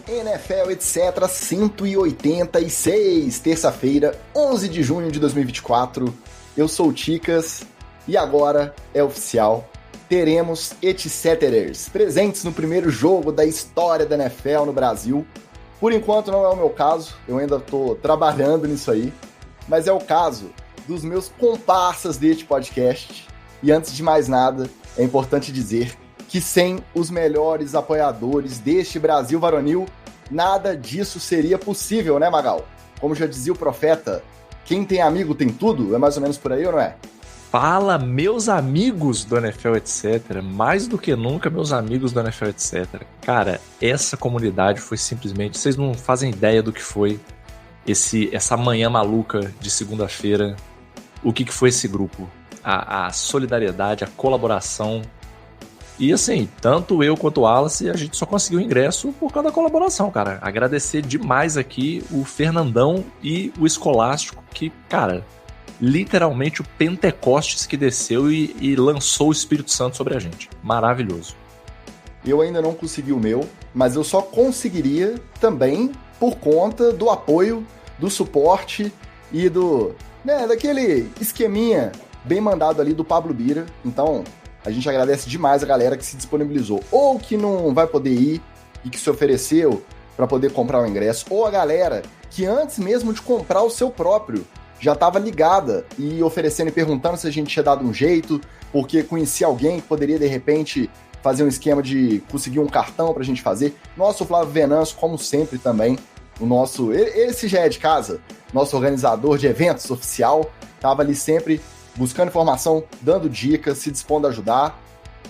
NFL, etc. 186, terça-feira, 11 de junho de 2024. Eu sou o Ticas e agora é oficial. Teremos etc. presentes no primeiro jogo da história da NFL no Brasil. Por enquanto não é o meu caso, eu ainda estou trabalhando nisso aí, mas é o caso dos meus comparsas deste podcast. E antes de mais nada, é importante dizer que sem os melhores apoiadores deste Brasil varonil, nada disso seria possível, né, Magal? Como já dizia o profeta, quem tem amigo tem tudo, é mais ou menos por aí, ou não é? Fala, meus amigos do NFL, etc. Mais do que nunca, meus amigos do NFL, etc. Cara, essa comunidade foi simplesmente... Vocês não fazem ideia do que foi essa manhã maluca de segunda-feira. O que foi esse grupo? A solidariedade, a colaboração. E assim, tanto eu quanto o Wallace, a gente só conseguiu ingresso por causa da colaboração, cara. Agradecer demais aqui o Fernandão e o Escolástico, que, cara, literalmente o Pentecostes que desceu e lançou o Espírito Santo sobre a gente. Maravilhoso. Eu ainda não consegui o meu, mas eu só conseguiria também por conta do apoio, do suporte e daquele esqueminha bem mandado ali do Pablo Bira. Então, a gente agradece demais a galera que se disponibilizou, ou que não vai poder ir e que se ofereceu para poder comprar o ingresso, ou a galera que antes mesmo de comprar o seu próprio já estava ligada e oferecendo e perguntando se a gente tinha dado um jeito, porque conhecia alguém que poderia de repente fazer um esquema de conseguir um cartão pra gente fazer. Nosso Flávio Venâncio, como sempre também, esse já é de casa, nosso organizador de eventos oficial, tava ali sempre buscando informação, dando dicas, se dispondo a ajudar,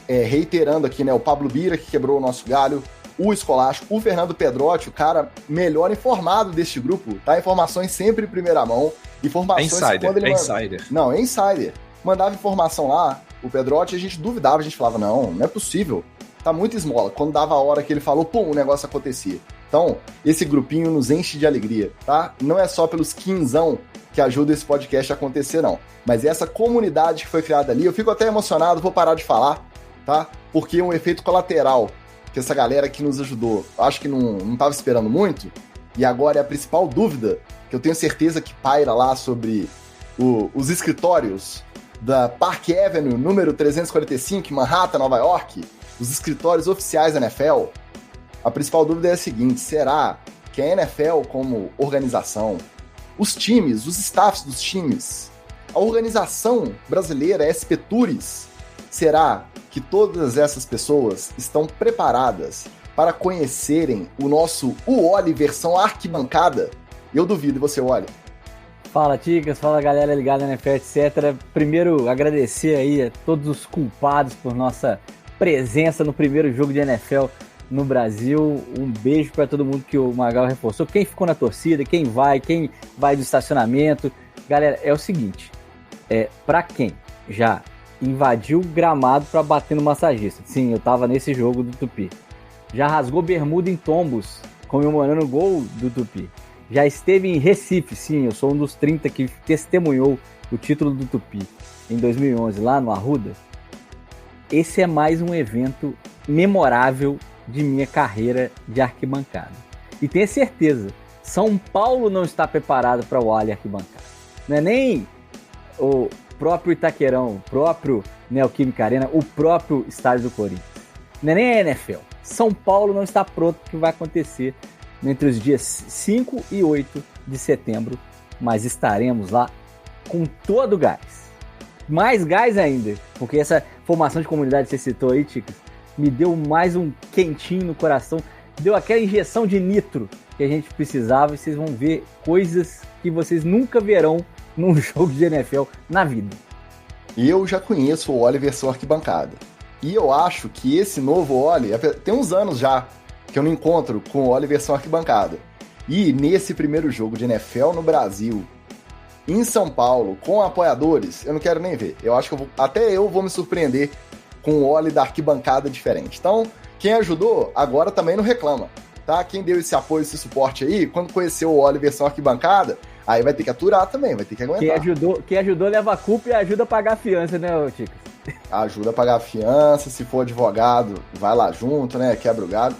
reiterando aqui, né, o Pablo Bira, que quebrou o nosso galho, o Escolástico, o Fernando Pedrotti, o cara melhor informado deste grupo, tá? Informações sempre em primeira mão, informações... Insider. Não, é insider. Mandava informação lá, o Pedrotti, a gente duvidava, a gente falava, não é possível, tá muito esmola. Quando dava a hora que ele falou, pum, o negócio acontecia. Então, esse grupinho nos enche de alegria, tá? Não é só pelos quinzão que ajuda esse podcast a acontecer, não. Mas essa comunidade que foi criada ali, eu fico até emocionado, vou parar de falar, tá? Porque um efeito colateral que essa galera que nos ajudou, acho que não tava esperando muito, e agora é a principal dúvida, que eu tenho certeza que paira lá sobre os escritórios da Park Avenue, número 345, em Manhattan, Nova York, os escritórios oficiais da NFL. A principal dúvida é a seguinte: será que a NFL, como organização, os times, os staffs dos times, a organização brasileira, a SP Tours, será que todas essas pessoas estão preparadas para conhecerem o nosso UOL versão arquibancada? Eu duvido, e você olha. Fala, Ticas, fala galera ligada na NFL, etc. Primeiro, agradecer aí a todos os culpados por nossa presença no primeiro jogo de NFL no Brasil. Um beijo para todo mundo que o Magal reforçou. Quem ficou na torcida, quem vai do estacionamento. Galera, é o seguinte, para quem já invadiu o gramado para bater no massagista, sim, eu tava nesse jogo do Tupi, já rasgou bermuda em tombos comemorando o gol do Tupi, já esteve em Recife, sim, eu sou um dos 30 que testemunhou o título do Tupi em 2011 lá no Arruda. Esse é mais um evento memorável de minha carreira de arquibancada. E tenha certeza, São Paulo não está preparado para o Ali arquibancada. Não é nem o próprio Itaquerão, o próprio Neoquímica Arena, o próprio estádio do Corinthians. Não é nem a NFL. São Paulo não está pronto para o que vai acontecer entre os dias 5 e 8 de setembro, mas estaremos lá com todo o gás. Mais gás ainda, porque essa formação de comunidade que você citou aí, Ticas, me deu mais um quentinho no coração, deu aquela injeção de nitro que a gente precisava, e vocês vão ver coisas que vocês nunca verão num jogo de NFL na vida. Eu já conheço o Oli versão arquibancada, e eu acho que esse novo Oli, tem uns anos já que eu não encontro com o Oli versão arquibancada, e nesse primeiro jogo de NFL no Brasil, em São Paulo, com apoiadores, eu não quero nem ver. Eu acho que até eu vou me surpreender com o Oli da arquibancada diferente. Então, quem ajudou, agora também não reclama, tá? Quem deu esse apoio, esse suporte aí, quando conheceu o Oli versão arquibancada, aí vai ter que aturar também, vai ter que aguentar. Quem ajudou leva a culpa e ajuda a pagar a fiança, né, Ticas? Ajuda a pagar a fiança, se for advogado, vai lá junto, né? Quebra o gado.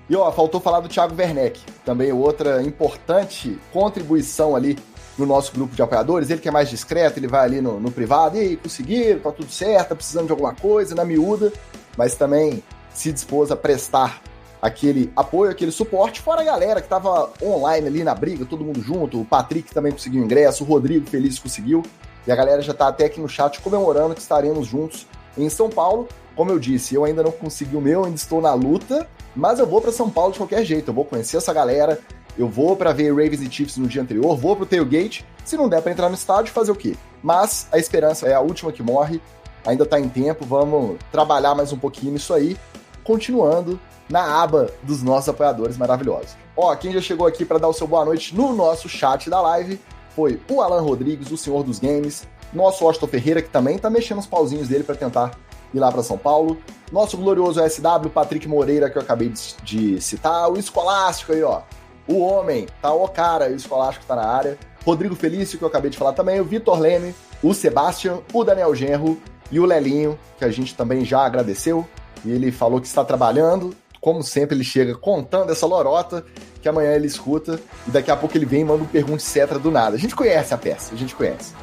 E ó, faltou falar do Thiago Werneck, também outra importante contribuição ali no nosso grupo de apoiadores. Ele que é mais discreto, ele vai ali no privado, e aí, conseguiram, tá tudo certo, tá precisando de alguma coisa, na miúda, mas também se dispôs a prestar aquele apoio, aquele suporte, fora a galera que tava online ali na briga, todo mundo junto, o Patrick também conseguiu ingresso, o Rodrigo Feliz conseguiu, e a galera já tá até aqui no chat comemorando que estaremos juntos em São Paulo. Como eu disse, eu ainda não consegui o meu, ainda estou na luta, mas eu vou para São Paulo de qualquer jeito, eu vou conhecer essa galera, eu vou para ver Ravens e Chiefs no dia anterior, vou pro tailgate, se não der para entrar no estádio, fazer o quê? Mas a esperança é a última que morre, ainda tá em tempo, vamos trabalhar mais um pouquinho nisso aí, continuando na aba dos nossos apoiadores maravilhosos. Ó, quem já chegou aqui para dar o seu boa noite no nosso chat da live foi o Alan Rodrigues, o Senhor dos Games, nosso Washington Ferreira, que também tá mexendo os pauzinhos dele para tentar ir lá para São Paulo, nosso glorioso SW, Patrick Moreira, que eu acabei de citar, o Escolástico aí, ó, o homem, tá o cara, o Escolástico tá na área, Rodrigo Felício, que eu acabei de falar também, o Vitor Leme, o Sebastian, o Daniel Genro e o Lelinho, que a gente também já agradeceu, e ele falou que está trabalhando, como sempre ele chega contando essa lorota, que amanhã ele escuta, e daqui a pouco ele vem e manda um pergunta etc do nada. A gente conhece a peça, a gente conhece.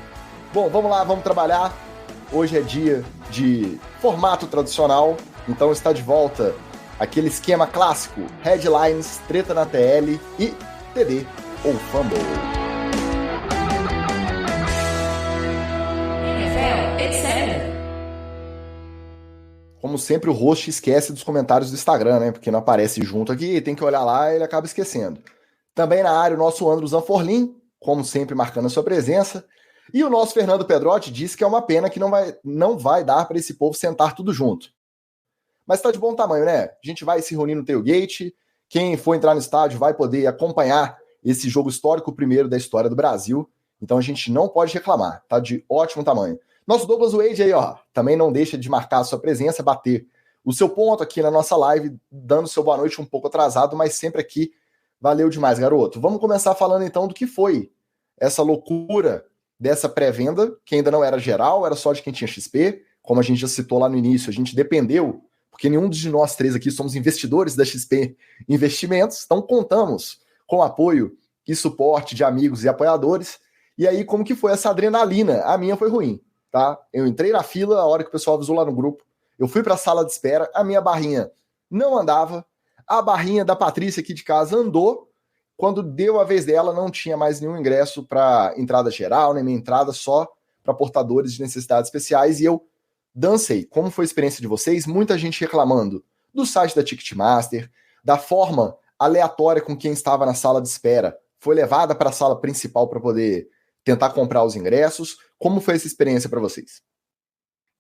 Bom, vamos lá, vamos trabalhar. Hoje é dia de formato tradicional, então está de volta aquele esquema clássico, headlines, treta na TL e TD ou Fumble. Como sempre, o host esquece dos comentários do Instagram, né? Porque não aparece junto aqui, tem que olhar lá e ele acaba esquecendo. Também na área o nosso Andros Zanforlin, como sempre marcando a sua presença. E o nosso Fernando Pedrotti disse que é uma pena que não vai dar para esse povo sentar tudo junto. Mas está de bom tamanho, né? A gente vai se reunir no tailgate, quem for entrar no estádio vai poder acompanhar esse jogo histórico, o primeiro da história do Brasil. Então a gente não pode reclamar, tá de ótimo tamanho. Nosso Douglas Wade aí, ó, também não deixa de marcar a sua presença, bater o seu ponto aqui na nossa live, dando seu boa noite um pouco atrasado, mas sempre aqui. Valeu demais, garoto. Vamos começar falando então do que foi essa loucura dessa pré-venda, que ainda não era geral, era só de quem tinha XP, como a gente já citou lá no início, a gente dependeu, porque nenhum de nós três aqui somos investidores da XP Investimentos, então contamos com apoio e suporte de amigos e apoiadores, e aí como que foi essa adrenalina? A minha foi ruim, tá? Eu entrei na fila, a hora que o pessoal avisou lá no grupo, eu fui para a sala de espera, a minha barrinha não andava, a barrinha da Patrícia aqui de casa andou. Quando deu a vez dela, não tinha mais nenhum ingresso para entrada geral, nem minha entrada, só para portadores de necessidades especiais, e eu dancei. Como foi a experiência de vocês? Muita gente reclamando do site da Ticketmaster, da forma aleatória com quem estava na sala de espera, foi levada para a sala principal para poder tentar comprar os ingressos. Como foi essa experiência para vocês?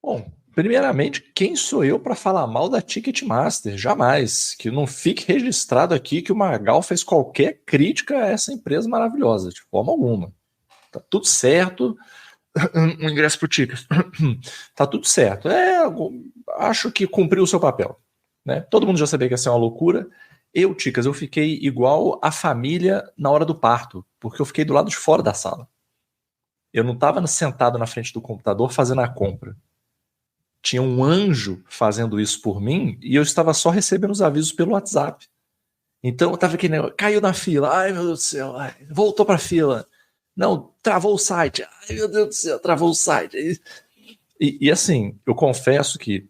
Bom, primeiramente, quem sou eu para falar mal da Ticketmaster? Jamais. Que não fique registrado aqui que o Magal fez qualquer crítica a essa empresa maravilhosa, de forma alguma. Tá tudo certo. Um ingresso pro Ticas. Tá tudo certo. Acho que cumpriu o seu papel. Né? Todo mundo já sabia que ia ser uma loucura. Eu, Ticas, eu fiquei igual a família na hora do parto, porque eu fiquei do lado de fora da sala. Eu não estava sentado na frente do computador fazendo a compra. Tinha um anjo fazendo isso por mim e eu estava só recebendo os avisos pelo WhatsApp. Então eu tava aqui, né, caiu na fila, ai meu Deus do céu, voltou pra fila, não, travou o site, ai meu Deus do céu, travou o site. E assim, eu confesso que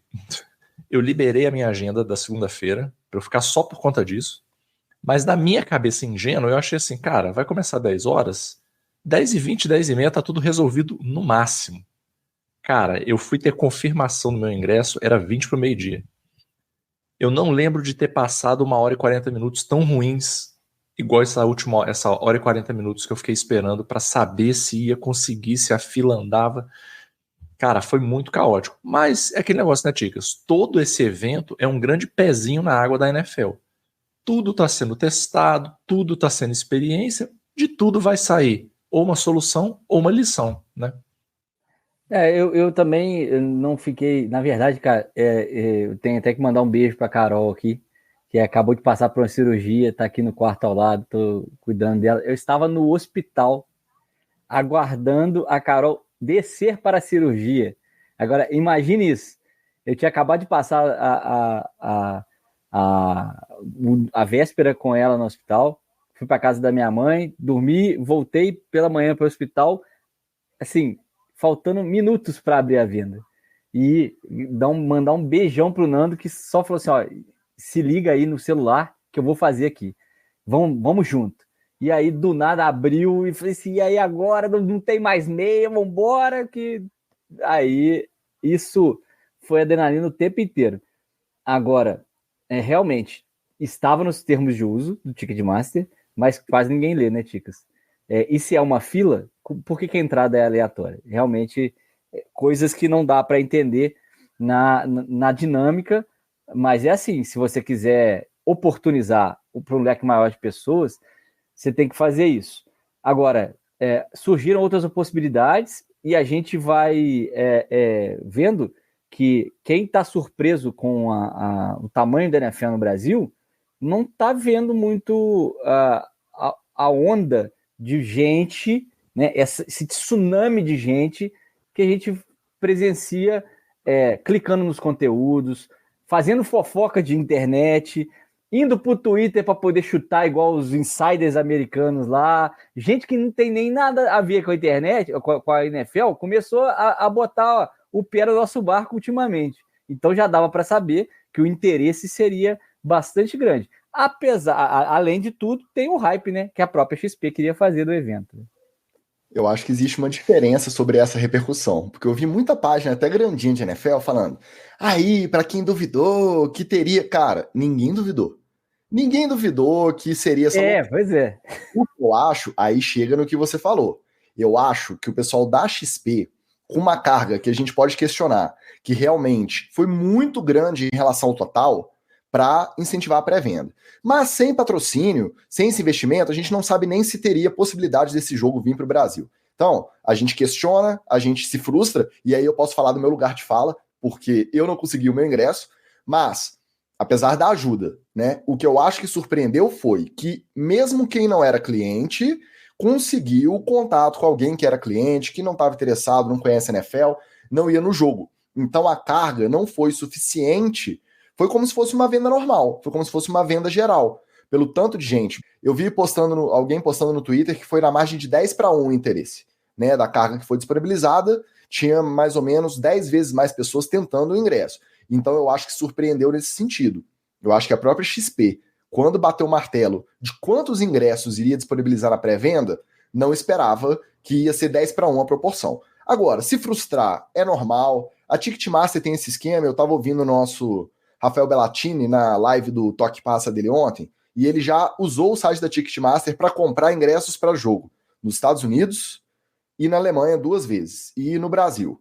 eu liberei a minha agenda da segunda-feira para eu ficar só por conta disso, mas na minha cabeça ingênua eu achei assim, cara, vai começar 10 horas, 10h20, 10h30 tá tudo resolvido no máximo. Cara, eu fui ter confirmação no meu ingresso, era 20 para o meio-dia. Eu não lembro de ter passado 1h e 40 minutos tão ruins, igual essa 1h e 40 minutos que eu fiquei esperando para saber se ia conseguir, se a fila andava. Cara, foi muito caótico. Mas é aquele negócio, né, Ticas? Todo esse evento é um grande pezinho na água da NFL. Tudo está sendo testado, tudo está sendo experiência, de tudo vai sair ou uma solução ou uma lição, né? Eu também não fiquei. Na verdade, cara, eu tenho até que mandar um beijo pra Carol aqui, que acabou de passar por uma cirurgia, tá aqui no quarto ao lado, tô cuidando dela. Eu estava no hospital aguardando a Carol descer para a cirurgia. Agora, imagine isso. Eu tinha acabado de passar a véspera com ela no hospital, fui para casa da minha mãe, dormi, voltei pela manhã para o hospital, assim, faltando minutos para abrir a venda. E mandar um beijão pro Nando, que só falou assim, ó, se liga aí no celular que eu vou fazer aqui. Vamos junto. E aí, do nada, abriu e falei assim, e aí agora não tem mais meia, vambora, que... Aí, isso foi adrenalina o tempo inteiro. Agora, realmente, estava nos termos de uso do Ticketmaster, mas quase ninguém lê, né, Ticas? E se é uma fila, por que a entrada é aleatória? Realmente, coisas que não dá para entender na dinâmica, mas é assim, se você quiser oportunizar para um leque maior de pessoas, você tem que fazer isso. Agora, surgiram outras possibilidades e a gente vai vendo que quem está surpreso com o tamanho da NFL no Brasil não está vendo muito a onda de gente, né, esse tsunami de gente que a gente presencia clicando nos conteúdos, fazendo fofoca de internet, indo pro Twitter para poder chutar igual os insiders americanos lá, gente que não tem nem nada a ver com a internet, com a NFL, começou a botar o pé no nosso barco ultimamente. Então já dava para saber que o interesse seria bastante grande. Além de tudo, tem o hype, né, que a própria XP queria fazer do evento. Eu acho que existe uma diferença sobre essa repercussão, porque eu vi muita página, até grandinha de NFL, falando, aí, para quem duvidou que teria... Cara, ninguém duvidou. Ninguém duvidou que seria essa... Pois é. O que eu acho, aí chega no que você falou. Eu acho que o pessoal da XP, com uma carga que a gente pode questionar, que realmente foi muito grande em relação ao total, para incentivar a pré-venda. Mas sem patrocínio, sem esse investimento, a gente não sabe nem se teria possibilidade desse jogo vir para o Brasil. Então, a gente questiona, a gente se frustra, e aí eu posso falar do meu lugar de fala, porque eu não consegui o meu ingresso, mas, apesar da ajuda, né, o que eu acho que surpreendeu foi que, mesmo quem não era cliente, conseguiu contato com alguém que era cliente, que não estava interessado, não conhece a NFL, não ia no jogo. Então, a carga não foi suficiente. Foi como se fosse uma venda normal, foi como se fosse uma venda geral, pelo tanto de gente. Eu vi alguém postando no Twitter que foi na margem de 10-1 o interesse, né, da carga que foi disponibilizada, tinha mais ou menos 10 vezes mais pessoas tentando o ingresso. Então eu acho que surpreendeu nesse sentido. Eu acho que a própria XP, quando bateu o martelo de quantos ingressos iria disponibilizar na pré-venda, não esperava que ia ser 10-1 a proporção. Agora, se frustrar é normal, a Ticketmaster tem esse esquema, eu estava ouvindo o nosso Rafael Bellatini na live do Toque Passa dele ontem, e ele já usou o site da Ticketmaster para comprar ingressos para jogo nos Estados Unidos e na Alemanha 2 vezes, e no Brasil.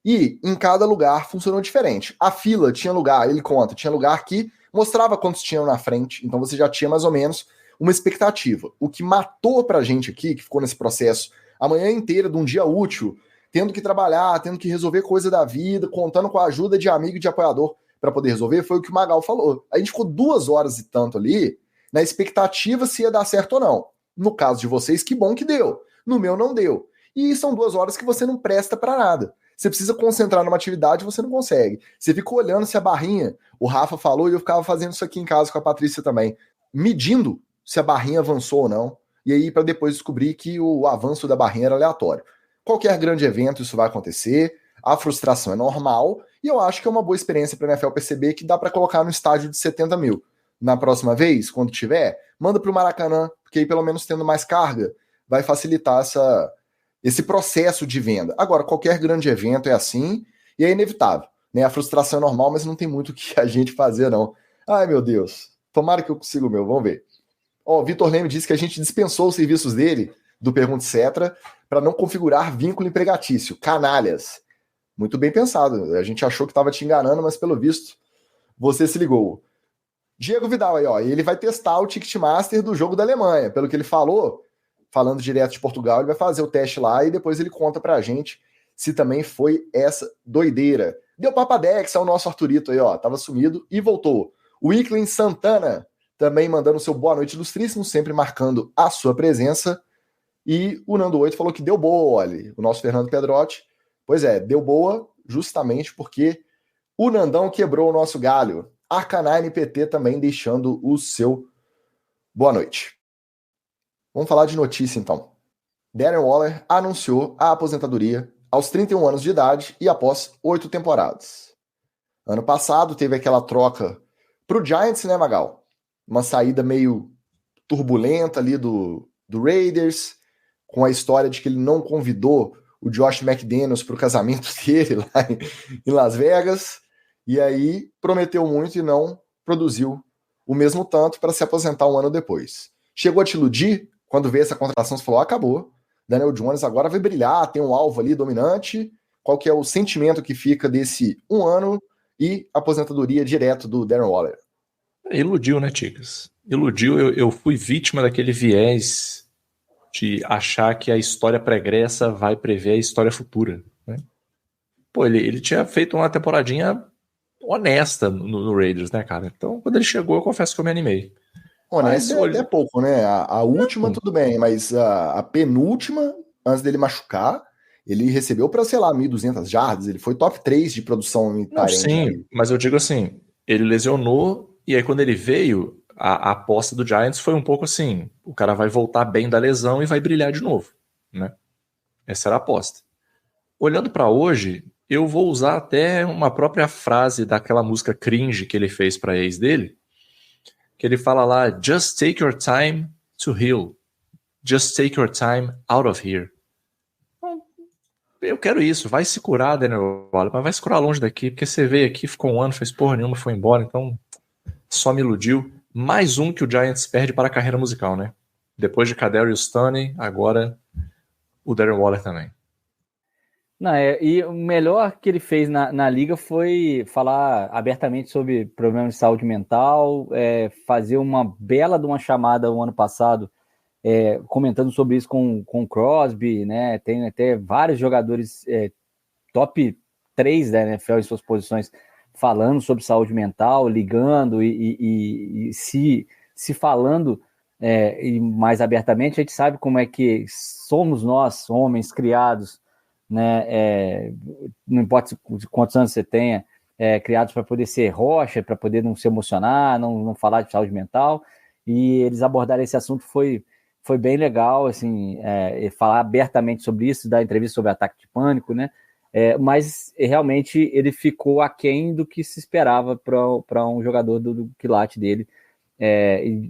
E em cada lugar funcionou diferente. A fila tinha lugar, ele conta, tinha lugar que mostrava quantos tinham na frente, então você já tinha mais ou menos uma expectativa. O que matou pra gente aqui, que ficou nesse processo a manhã inteira de um dia útil, tendo que trabalhar, tendo que resolver coisa da vida, contando com a ajuda de amigo e de apoiador para poder resolver, foi o que o Magal falou. A gente ficou 2 horas e tanto ali na expectativa se ia dar certo ou não. No caso de vocês, que bom que deu. No meu, não deu. E são 2 horas que você não presta para nada. Você precisa concentrar numa atividade e você não consegue. Você fica olhando se a barrinha, o Rafa falou, e eu ficava fazendo isso aqui em casa com a Patrícia também, medindo se a barrinha avançou ou não, e aí para depois descobrir que o avanço da barrinha era aleatório. Qualquer grande evento isso vai acontecer, a frustração é normal, e eu acho que é uma boa experiência para a NFL perceber que dá para colocar no estádio de 70 mil. Na próxima vez, quando tiver, manda para o Maracanã, porque aí pelo menos tendo mais carga, vai facilitar esse processo de venda. Agora, qualquer grande evento é assim, e é inevitável. Né? A frustração é normal, mas não tem muito o que a gente fazer, não. Ai, meu Deus. Tomara que eu consiga o meu, vamos ver. Ó, o Vitor Leme disse que a gente dispensou os serviços dele, do Pergunta Etc., para não configurar vínculo empregatício. Canalhas. Muito bem pensado. A gente achou que estava te enganando, mas pelo visto, você se ligou. Diego Vidal aí, ó. Ele vai testar o Ticketmaster do jogo da Alemanha. Pelo que ele falou, falando direto de Portugal, ele vai fazer o teste lá e depois ele conta pra gente se também foi essa doideira. Deu Papadex, é o nosso Arthurito aí, ó. Tava sumido e voltou. O Wicklin Santana também mandando seu boa noite ilustríssimo, sempre marcando a sua presença. E o Nando 8 falou que deu boa, olha. O nosso Fernando Pedrotti. Pois é, deu boa justamente porque o Nandão quebrou o nosso galho. Arcanine PT também deixando o seu boa noite. Vamos falar de notícia então. Darren Waller anunciou a aposentadoria aos 31 anos de idade e após 8 temporadas. Ano passado teve aquela troca pro Giants, né, Magal? Uma saída meio turbulenta ali do Raiders, com a história de que ele não convidou o Josh McDaniels para o casamento dele lá em Las Vegas, e aí prometeu muito e não produziu o mesmo tanto para se aposentar um ano depois. Chegou a te iludir? Quando veio essa contratação, você falou, acabou. Daniel Jones agora vai brilhar, tem um alvo ali dominante. Qual que é o sentimento que fica desse um ano e aposentadoria direto do Darren Waller? Iludiu, né, Ticas? Iludiu, eu fui vítima daquele viés de achar que a história pregressa vai prever a história futura, né? Pô, ele tinha feito uma temporadinha honesta no Raiders, né, cara? Então, quando ele chegou, eu confesso que eu me animei. Honesto é até pouco, né? A última, tudo bem, mas a penúltima, antes dele machucar, ele recebeu para, sei lá, 1.200 jardas, ele foi top 3 de produção em Não, sim, mas eu digo assim, ele lesionou, e aí quando ele veio, a aposta do Giants foi um pouco assim, o cara vai voltar bem da lesão e vai brilhar de novo, né? Essa era a aposta. Olhando para hoje, eu vou usar até uma própria frase daquela música cringe que ele fez para ex dele, que ele fala lá, just take your time to heal. Just take your time out of here. Eu quero isso, vai se curar, Daniel Waller, mas vai se curar longe daqui, porque você veio aqui, ficou um ano, fez porra nenhuma, foi embora, então só me iludiu. Mais um que o Giants perde para a carreira musical, né? Depois de Kadarius Toney, agora o Darren Waller também. Não, e o melhor que ele fez na liga foi falar abertamente sobre problemas de saúde mental, fazer uma bela de uma chamada o ano passado, comentando sobre isso com o Crosby, né? Tem até vários jogadores top 3 da NFL em suas posições falando sobre saúde mental, ligando e se falando e mais abertamente. A gente sabe como é que somos nós, homens criados, né? Não importa quantos anos você tenha, criados para poder ser rocha, para poder não se emocionar, não falar de saúde mental, e eles abordarem esse assunto foi bem legal, assim, falar abertamente sobre isso, dar entrevista sobre ataque de pânico, né? Mas realmente ele ficou aquém do que se esperava para um jogador do quilate dele,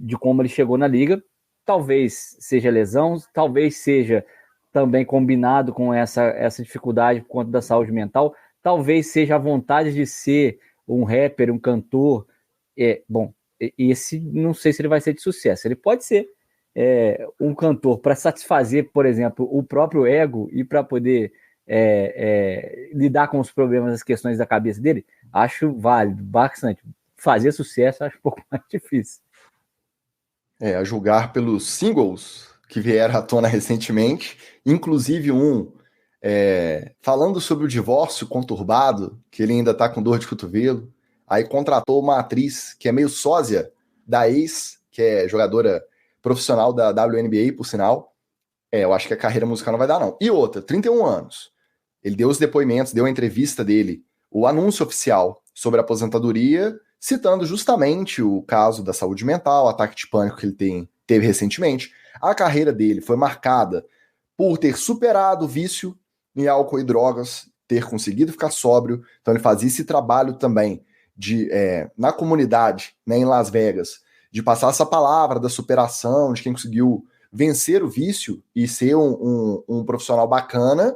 de como ele chegou na liga. Talvez seja lesão, talvez seja também combinado com essa dificuldade por conta da saúde mental, talvez seja a vontade de ser um rapper, um cantor. Bom, esse não sei se ele vai ser de sucesso. Ele pode ser um cantor para satisfazer, por exemplo, o próprio ego e para poder lidar com os problemas, as questões da cabeça dele. Acho válido, bastante. Fazer sucesso acho um pouco mais difícil. A julgar pelos singles que vieram à tona recentemente, inclusive falando sobre o divórcio conturbado, que ele ainda está com dor de cotovelo, aí contratou uma atriz que é meio sósia da ex, que é jogadora profissional da WNBA, por sinal. Eu acho que a carreira musical não vai dar, não. E outra, 31 anos. Ele deu os depoimentos, deu a entrevista dele, o anúncio oficial sobre a aposentadoria, citando justamente o caso da saúde mental, o ataque de pânico que ele teve recentemente. A carreira dele foi marcada por ter superado o vício em álcool e drogas, ter conseguido ficar sóbrio. Então ele fazia esse trabalho também na comunidade, né, em Las Vegas, de passar essa palavra da superação, de quem conseguiu vencer o vício e ser um profissional bacana,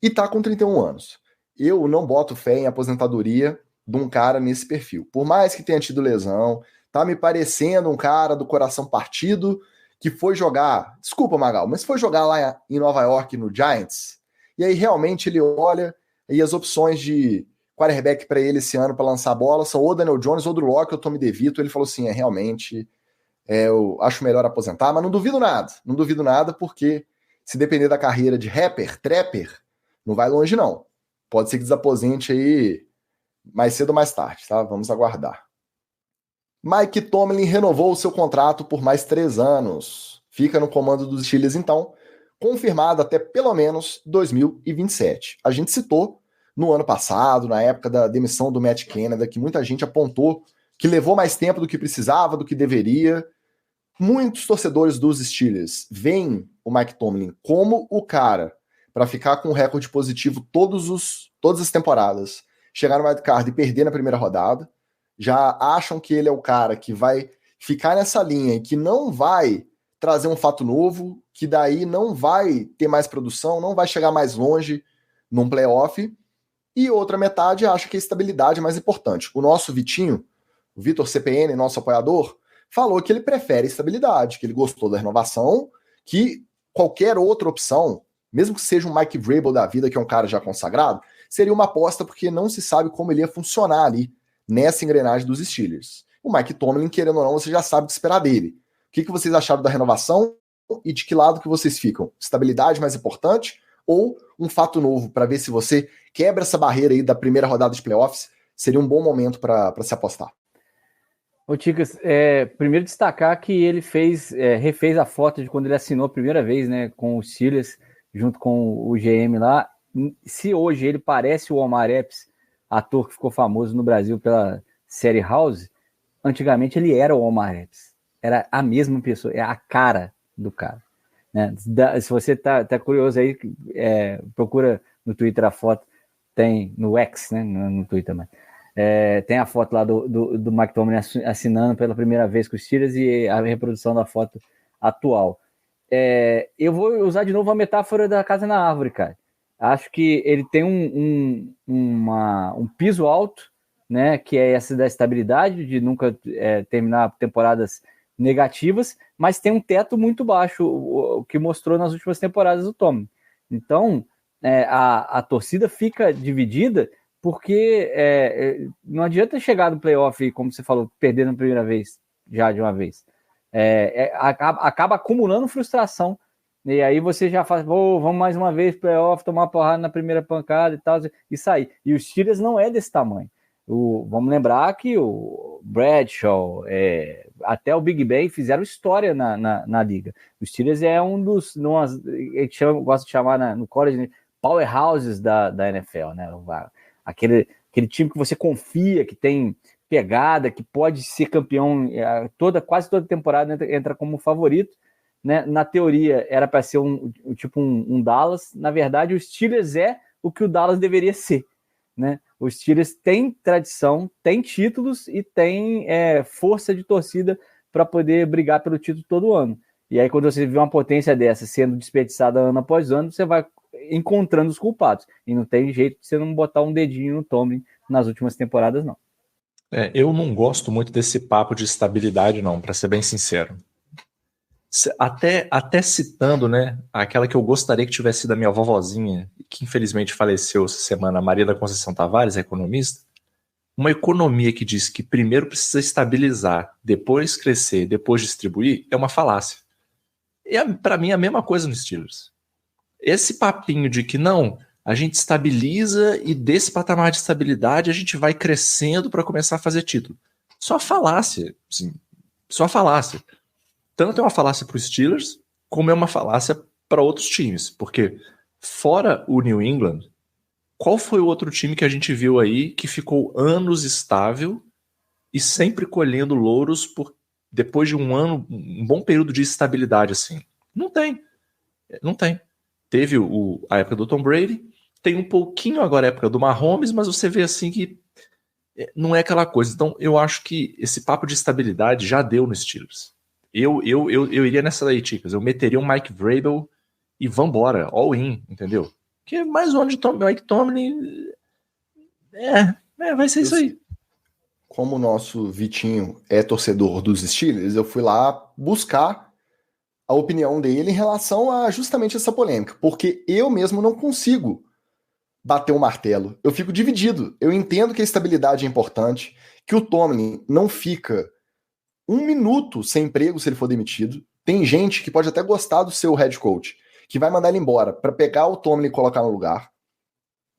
e tá com 31 anos. Eu não boto fé em aposentadoria de um cara nesse perfil. Por mais que tenha tido lesão, tá me parecendo um cara do coração partido, que foi jogar, desculpa, Magal, mas foi jogar lá em Nova York no Giants, e aí realmente ele olha e as opções de quarterback para ele esse ano para lançar a bola são ou Daniel Jones ou Drew Lock ou Tommy DeVito. Ele falou assim, realmente, eu acho melhor aposentar, mas não duvido nada, porque se depender da carreira de rapper, trapper, não vai longe não. Pode ser que desaposente aí mais cedo ou mais tarde, tá? Vamos aguardar. Mike Tomlin renovou o seu contrato por mais 3 anos. Fica no comando dos Steelers, então, confirmado até pelo menos 2027. A gente citou no ano passado, na época da demissão do Matt Canada, que muita gente apontou que levou mais tempo do que precisava, do que deveria. Muitos torcedores dos Steelers veem o Mike Tomlin como o cara para ficar com um recorde positivo todas as temporadas, chegar no wildcard e perder na primeira rodada. Já acham que ele é o cara que vai ficar nessa linha e que não vai trazer um fato novo, que daí não vai ter mais produção, não vai chegar mais longe num playoff. E outra metade acha que a estabilidade é mais importante. O nosso Vitinho, o Vitor CPN, nosso apoiador, falou que ele prefere estabilidade, que ele gostou da renovação, que qualquer outra opção, mesmo que seja um Mike Vrabel da vida, que é um cara já consagrado, seria uma aposta porque não se sabe como ele ia funcionar ali nessa engrenagem dos Steelers. O Mike Tomlin, querendo ou não, você já sabe o que esperar dele. O que vocês acharam da renovação e de que lado que vocês ficam? Estabilidade mais importante ou um fato novo para ver se você quebra essa barreira aí da primeira rodada de playoffs? Seria um bom momento para se apostar. Ô Ticas, primeiro destacar que ele refez a foto de quando ele assinou a primeira vez, né, com os Steelers, junto com o GM lá. Se hoje ele parece o Omar Epps, ator que ficou famoso no Brasil pela série House, antigamente ele era o Omar Epps. Era a mesma pessoa, é a cara do cara. Né? Se você tá curioso aí, procura no Twitter a foto, tem no X, né, no Twitter, mas tem a foto lá do Mike Tomlin assinando pela primeira vez com os Steelers e a reprodução da foto atual. Eu vou usar de novo a metáfora da casa na árvore, cara. Acho que ele tem um piso alto, né, que é essa da estabilidade, de nunca terminar temporadas negativas, mas tem um teto muito baixo, o que mostrou nas últimas temporadas do Tomlin. Então, a torcida fica dividida porque não adianta chegar no playoff, como você falou, perder na primeira vez, já de uma vez. Acaba acumulando frustração. E aí você já faz, vamos mais uma vez playoff, tomar uma porrada na primeira pancada e tal, e sair. E os Steelers não é desse tamanho. Vamos lembrar que o Bradshaw, até o Big Ben fizeram história na liga. Os Steelers é um dos, a gente gosta de chamar no college, né, powerhouses da NFL, né? Aquele time que você confia, que tem pegada, que pode ser campeão quase toda temporada entra como favorito, né? Na teoria era para ser um Dallas. Na verdade, o Steelers é o que o Dallas deveria ser, né? Os Steelers têm tradição, têm títulos e têm força de torcida para poder brigar pelo título todo ano. E aí, quando você vê uma potência dessa sendo desperdiçada ano após ano, você vai encontrando os culpados. E não tem jeito de você não botar um dedinho no Tomlin nas últimas temporadas, não. Eu não gosto muito desse papo de estabilidade, não, para ser bem sincero. Até citando, né, aquela que eu gostaria que tivesse sido a minha vovozinha, que infelizmente faleceu essa semana, a Maria da Conceição Tavares, a economista. Uma economia que diz que primeiro precisa estabilizar, depois crescer, depois distribuir, é uma falácia. Para mim é a mesma coisa nos Steelers. Esse papinho de que não, a gente estabiliza e desse patamar de estabilidade a gente vai crescendo para começar a fazer título. Só falácia, sim, só falácia. Tanto é uma falácia para os Steelers, como é uma falácia para outros times. Porque, fora o New England, qual foi o outro time que a gente viu aí que ficou anos estável e sempre colhendo louros depois de um bom período de estabilidade assim? Não tem. Não tem. Teve a época do Tom Brady, tem um pouquinho agora a época do Mahomes, mas você vê assim que não é aquela coisa. Então, eu acho que esse papo de estabilidade já deu nos Steelers. Eu iria nessa daí, Ticas. Eu meteria um Mike Vrabel e vambora, all in, entendeu? Porque mais um ano de Mike Tomlin vai ser isso aí. Como o nosso Vitinho é torcedor dos Steelers, eu fui lá buscar a opinião dele em relação a justamente essa polêmica, porque eu mesmo não consigo bater o martelo. Eu fico dividido. Eu entendo que a estabilidade é importante, que o Tomlin não fica um minuto sem emprego se ele for demitido. Tem gente que pode até gostar do seu head coach, que vai mandar ele embora para pegar o Tomlin e colocar no lugar.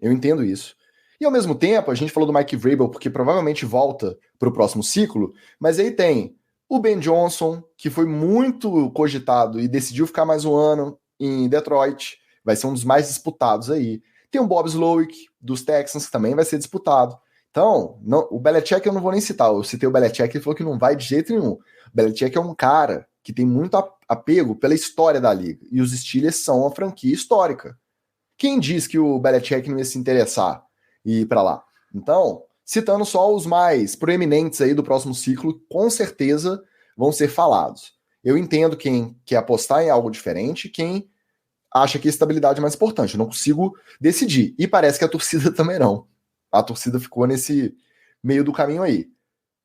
Eu entendo isso. E ao mesmo tempo, a gente falou do Mike Vrabel porque provavelmente volta para o próximo ciclo, mas aí tem o Ben Johnson, que foi muito cogitado e decidiu ficar mais um ano em Detroit, vai ser um dos mais disputados aí. Tem o Bob Slowick, dos Texans, que também vai ser disputado. Então, o Belichick eu não vou nem citar. Eu citei o Belichick, ele falou que não vai de jeito nenhum. O Belichick é um cara que tem muito apego pela história da liga. E os Steelers são uma franquia histórica. Quem diz que o Belichick não ia se interessar e ir para lá? Então, citando só os mais proeminentes aí do próximo ciclo, com certeza vão ser falados. Eu entendo quem quer apostar em algo diferente, quem acha que a estabilidade é mais importante. Eu não consigo decidir. E parece que a torcida também não. A torcida ficou nesse meio do caminho aí.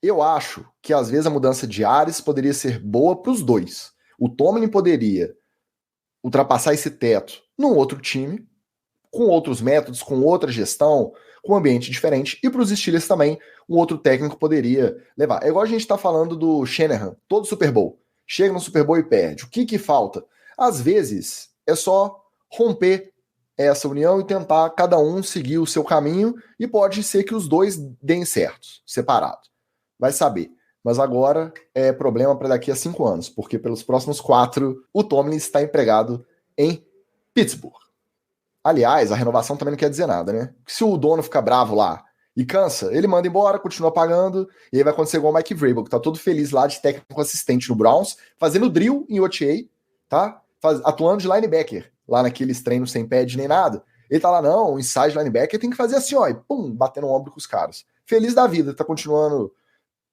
Eu acho que às vezes a mudança de ares poderia ser boa para os dois. O Tomlin poderia ultrapassar esse teto num outro time, com outros métodos, com outra gestão, com um ambiente diferente, e para os Steelers também, um outro técnico poderia levar. É igual a gente está falando do Shanahan, todo Super Bowl. Chega no Super Bowl e perde. O que falta? Às vezes, é só romper essa união e tentar cada um seguir o seu caminho, e pode ser que os dois deem certos, separados. Vai saber. Mas agora é problema para daqui a 5 anos, porque pelos próximos 4, o Tomlin está empregado em Pittsburgh. Aliás, a renovação também não quer dizer nada, né? Se o dono fica bravo lá e cansa, ele manda embora, continua pagando, e aí vai acontecer igual o Mike Vrabel, que tá todo feliz lá de técnico assistente no Browns, fazendo drill em OTA, tá? Atuando de linebacker, lá naqueles treinos sem pad nem nada. Ele tá lá, não, o inside linebacker tem que fazer assim, ó, e pum, batendo o ombro com os caras. Feliz da vida, tá continuando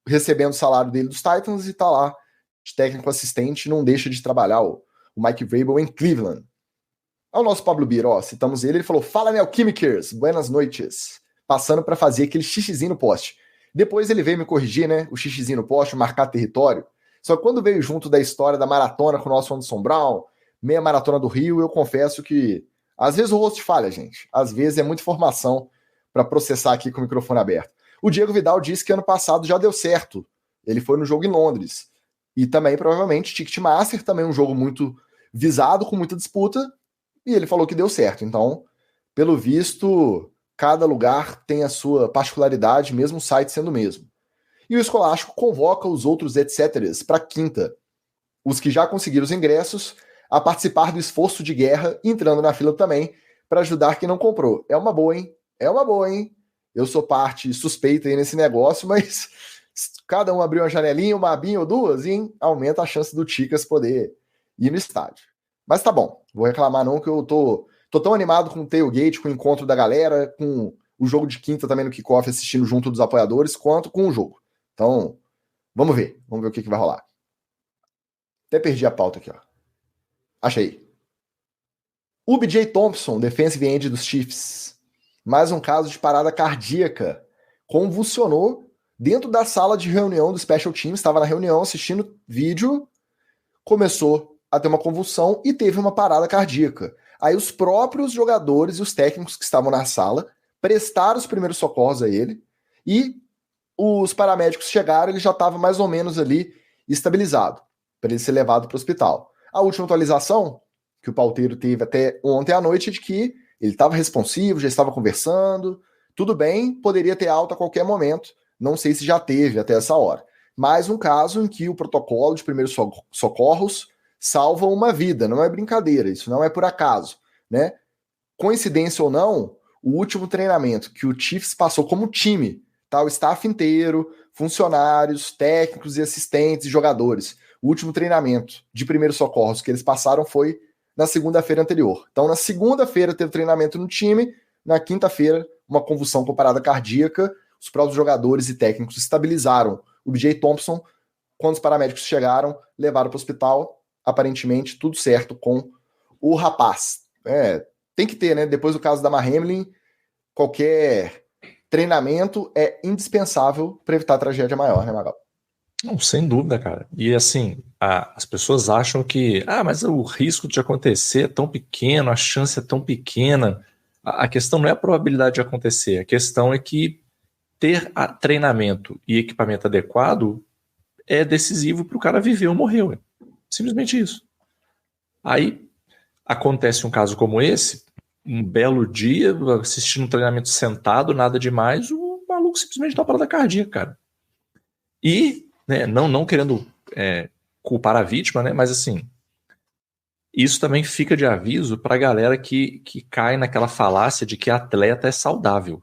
recebendo o salário dele dos Titans e tá lá de técnico assistente, não deixa de trabalhar o Mike Vrabel em Cleveland. Ao nosso Pablo Bira, ó, citamos ele falou, fala Neoquímicers, buenas noites, passando para fazer aquele xixizinho no poste. Depois ele veio me corrigir, né, o xixizinho no poste, marcar território, só que quando veio junto da história da maratona com o nosso Anderson Brown, meia maratona do Rio, eu confesso que às vezes o host falha, gente, às vezes é muita informação para processar aqui com o microfone aberto. O Diego Vidal disse que ano passado já deu certo, ele foi no jogo em Londres, e também provavelmente Ticketmaster, também um jogo muito visado, com muita disputa, e ele falou que deu certo. Então, pelo visto, cada lugar tem a sua particularidade, mesmo o site sendo o mesmo. E o Escolástico convoca os outros etc. para quinta. Os que já conseguiram os ingressos a participar do esforço de guerra, entrando na fila também, para ajudar quem não comprou. É uma boa, hein? É uma boa, hein? Eu sou parte suspeita aí nesse negócio, mas cada um abrir uma janelinha, uma abinha ou duas, e aumenta a chance do Ticas poder ir no estádio. Mas tá bom, vou reclamar não, que eu tô tão animado com o tailgate, com o encontro da galera, com o jogo de quinta também no kickoff, assistindo junto dos apoiadores, quanto com o jogo. Então, vamos ver o que vai rolar. Até perdi a pauta aqui, ó. Achei. O BJ Thompson, defensive end dos Chiefs, mais um caso de parada cardíaca, convulsionou dentro da sala de reunião do Special Teams, estava na reunião assistindo vídeo, começou a ter uma convulsão e teve uma parada cardíaca. Aí os próprios jogadores e os técnicos que estavam na sala prestaram os primeiros socorros a ele e os paramédicos chegaram, ele já estava mais ou menos ali estabilizado para ele ser levado para o hospital. A última atualização que o pauteiro teve até ontem à noite é de que ele estava responsivo, já estava conversando, tudo bem, poderia ter alta a qualquer momento, não sei se já teve até essa hora. Mais um caso em que o protocolo de primeiros socorros salva uma vida, não é brincadeira, isso não é por acaso, né? Coincidência ou não, o último treinamento que o Chiefs passou como time, tá? O staff inteiro, funcionários, técnicos e assistentes e jogadores, o último treinamento de primeiros socorros que eles passaram foi na segunda-feira anterior. Então, na segunda-feira teve treinamento no time, na quinta-feira, uma convulsão com parada cardíaca, os próprios jogadores e técnicos estabilizaram o BJ Thompson, quando os paramédicos chegaram, levaram para o hospital, aparentemente tudo certo com o rapaz. Tem que ter, né? Depois do caso da Hamlin, qualquer treinamento é indispensável para evitar tragédia maior, né, Magal? Não, sem dúvida, cara. E assim, as pessoas acham que, mas o risco de acontecer é tão pequeno, a chance é tão pequena. A questão não é a probabilidade de acontecer, a questão é que ter treinamento e equipamento adequado é decisivo para o cara viver ou morrer, ué. Simplesmente isso. Aí acontece um caso como esse, um belo dia, assistindo um treinamento sentado, nada demais, o maluco simplesmente dá uma parada cardíaca, cara. E, né, não querendo culpar a vítima, né, mas assim, isso também fica de aviso para a galera que cai naquela falácia de que atleta é saudável.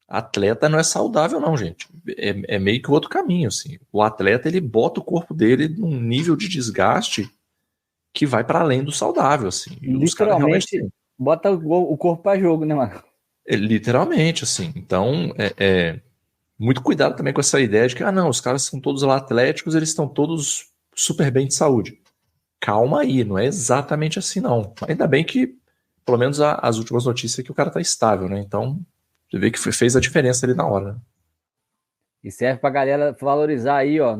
Atleta não é saudável, não, gente. É meio que o outro caminho, assim. O atleta, ele bota o corpo dele num nível de desgaste que vai para além do saudável, assim. E os caras realmente Literalmente, bota o corpo pra jogo, né, mano? literalmente, assim. Então, muito cuidado também com essa ideia de que, não, os caras são todos lá atléticos, eles estão todos super bem de saúde. Calma aí, não é exatamente assim, não. Ainda bem que, pelo menos as últimas notícias, é que o cara tá estável, né? Então, você vê que fez a diferença ali na hora, né? E serve pra galera valorizar aí, ó,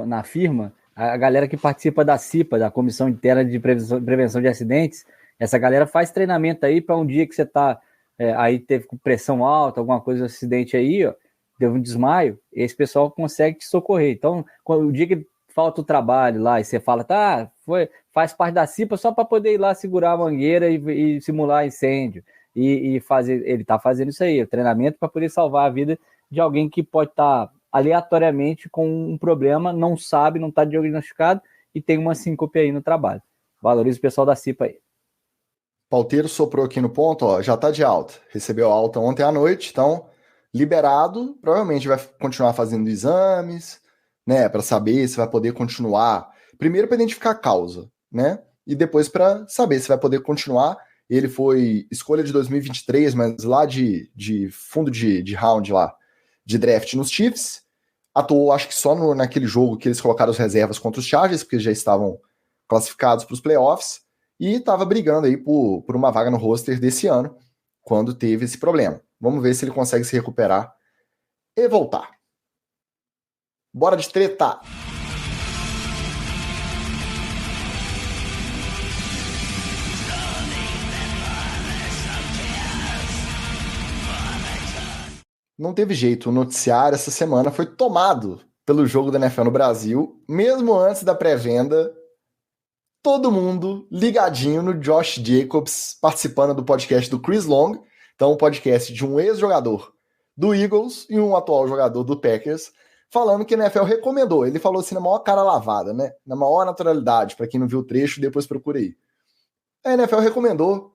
na firma, a galera que participa da CIPA, da Comissão Interna de Prevenção de Acidentes. Essa galera faz treinamento aí para um dia que você tá aí teve pressão alta, alguma coisa, um acidente aí, ó, deu um desmaio, esse pessoal consegue te socorrer. Então, o dia que falta o trabalho lá e você fala, tá, faz parte da CIPA só para poder ir lá segurar a mangueira e simular incêndio. E fazer, ele tá fazendo isso aí, o treinamento para poder salvar a vida de alguém que pode estar aleatoriamente com um problema, não sabe, não está diagnosticado e tem uma síncope aí no trabalho. Valoriza o pessoal da CIPA aí. Palteiro soprou aqui no ponto, ó, já tá de alta. Recebeu alta ontem à noite, então liberado, provavelmente vai continuar fazendo exames, né, para saber se vai poder continuar. Primeiro para identificar a causa, né? E depois para saber se vai poder continuar. Ele foi escolha de 2023, mas lá de fundo de round lá, de draft nos Chiefs. Atuou, acho que só naquele jogo que eles colocaram as reservas contra os Chargers, porque já estavam classificados para os playoffs. E estava brigando aí por uma vaga no roster desse ano, quando teve esse problema. Vamos ver se ele consegue se recuperar e voltar. Bora de treta! Não teve jeito, o noticiário essa semana foi tomado pelo jogo da NFL no Brasil, mesmo antes da pré-venda. Todo mundo ligadinho no Josh Jacobs, participando do podcast do Chris Long, então um podcast de um ex-jogador do Eagles e um atual jogador do Packers, falando que a NFL recomendou. Ele falou assim na maior cara lavada, né? Na maior naturalidade, para quem não viu o trecho, depois procura aí. A NFL recomendou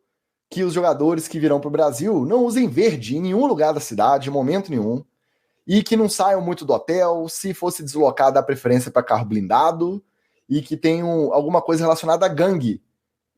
que os jogadores que virão para o Brasil não usem verde em nenhum lugar da cidade, em momento nenhum, e que não saiam muito do hotel, se fosse deslocar, dá preferência para carro blindado, e que tenham alguma coisa relacionada a gangue,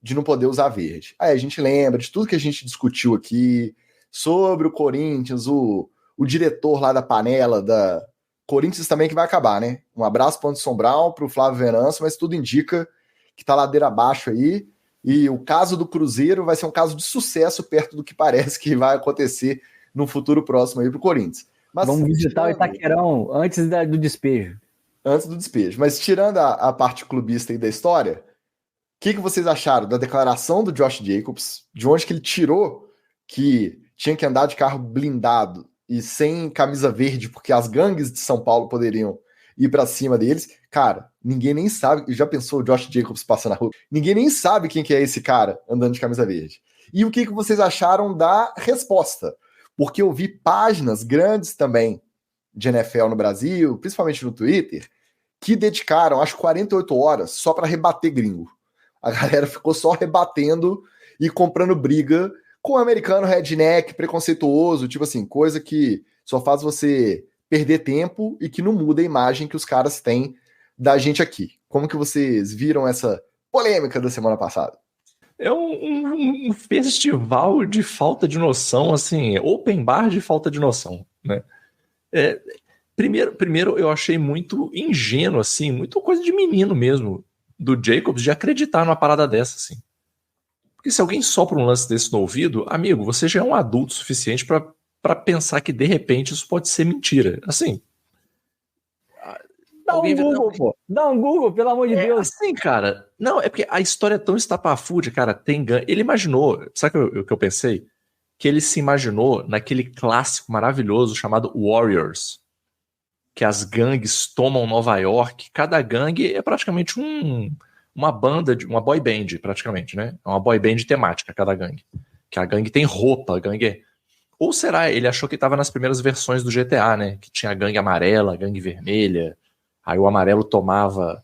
de não poder usar verde. Aí a gente lembra de tudo que a gente discutiu aqui, sobre o Corinthians, o diretor lá da panela, da Corinthians também que vai acabar, né? Um abraço para o Anderson Brown, para o Flávio Venâncio, mas tudo indica que tá ladeira abaixo aí, e o caso do Cruzeiro vai ser um caso de sucesso perto do que parece que vai acontecer no futuro próximo aí pro Corinthians. Mas, vamos visitar o Itaquerão antes do despejo. Antes do despejo. Mas tirando a parte clubista aí da história, o que vocês acharam da declaração do Josh Jacobs, de onde que ele tirou que tinha que andar de carro blindado e sem camisa verde, porque as gangues de São Paulo poderiam ir para cima deles? Cara, ninguém nem sabe. Já pensou o Josh Jacobs passando na rua? Ninguém nem sabe quem que é esse cara andando de camisa verde. E o que vocês acharam da resposta? Porque eu vi páginas grandes também de NFL no Brasil, principalmente no Twitter, que dedicaram, acho, 48 horas só para rebater gringo. A galera ficou só rebatendo e comprando briga com o americano redneck, preconceituoso, tipo assim, coisa que só faz você perder tempo e que não muda a imagem que os caras têm da gente aqui. Como que vocês viram essa polêmica da semana passada? É um festival de falta de noção, assim, open bar de falta de noção, né? Primeiro eu achei muito ingênuo, assim, muito coisa de menino mesmo, do Jacobs, de acreditar numa parada dessa, assim. Porque se alguém sopra um lance desse no ouvido, amigo, você já é um adulto suficiente para pensar que, de repente, isso pode ser mentira. Assim... Dá um Google, pô. Dá um Google, pelo amor de Deus. Assim, cara. Não, é porque a história é tão estapafúrdia, cara. Tem gangue. Ele imaginou, sabe o que eu pensei? Que ele se imaginou naquele clássico maravilhoso chamado Warriors. Que as gangues tomam Nova York. Cada gangue é praticamente uma banda, uma boy band, praticamente, né? É uma boy band temática, cada gangue. Que a gangue tem roupa, a gangue... Ou será, ele achou que estava nas primeiras versões do GTA, né? Que tinha a gangue amarela, a gangue vermelha... Aí o amarelo tomava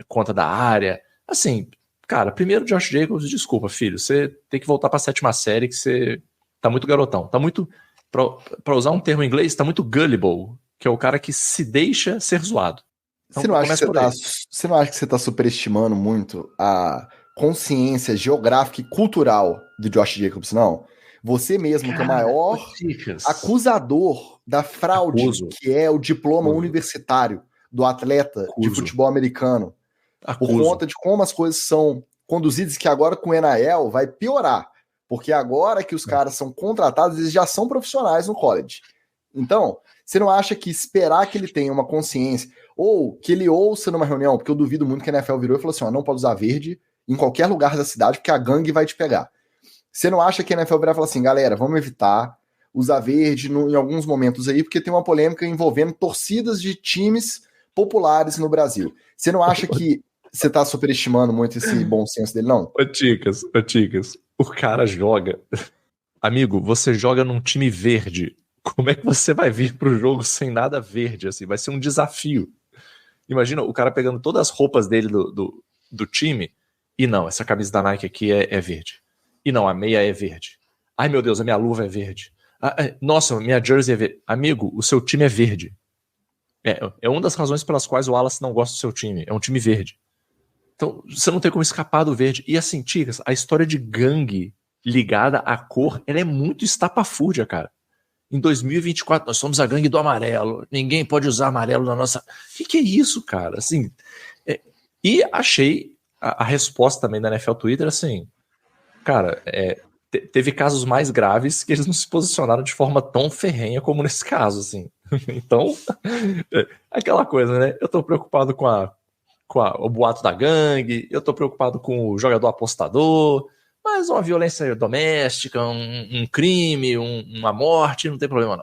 conta da área. Assim, cara, primeiro Josh Jacobs, desculpa, filho, você tem que voltar pra 7ª série que você tá muito garotão. Tá muito pra usar um termo em inglês, tá muito gullible, que é o cara que se deixa ser zoado. Então, Você não acha que você tá superestimando muito a consciência geográfica e cultural do Josh Jacobs, não? Você mesmo, que é o maior acusador da fraude, que é o diploma universitário do atleta de futebol americano, por conta de como as coisas são conduzidas, que agora com o NIL vai piorar, porque agora que os caras são contratados, eles já são profissionais no college. Então, você não acha que esperar que ele tenha uma consciência, ou que ele ouça numa reunião, porque eu duvido muito que a NFL virou e falou assim, ó, não pode usar verde em qualquer lugar da cidade, porque a gangue vai te pegar. Você não acha que a NFL virar e falar assim, galera, vamos evitar usar verde em alguns momentos aí, porque tem uma polêmica envolvendo torcidas de times populares no Brasil. Você não acha que você tá superestimando muito esse bom senso dele, não? Ô, Ticas, o cara joga... Amigo, você joga num time verde. Como é que você vai vir pro jogo sem nada verde, assim? Vai ser um desafio. Imagina o cara pegando todas as roupas dele do time e não, essa camisa da Nike aqui é verde. E não, a meia é verde. Ai, meu Deus, a minha luva é verde. Nossa, minha jersey é verde. Amigo, o seu time é verde. É uma das razões pelas quais o Wallace não gosta do seu time. É um time verde. Então, você não tem como escapar do verde. E assim, Ticas, a história de gangue ligada à cor, ela é muito estapafúrdia, cara. Em 2024, nós somos a gangue do amarelo. Ninguém pode usar amarelo na nossa... O que é isso, cara? Assim, E achei a resposta também da NFL Twitter, assim... Cara, teve casos mais graves que eles não se posicionaram de forma tão ferrenha como nesse caso, assim. Então, aquela coisa, né? Eu tô preocupado com o boato da gangue, eu tô preocupado com o jogador apostador, mas uma violência doméstica, um crime, uma morte, não tem problema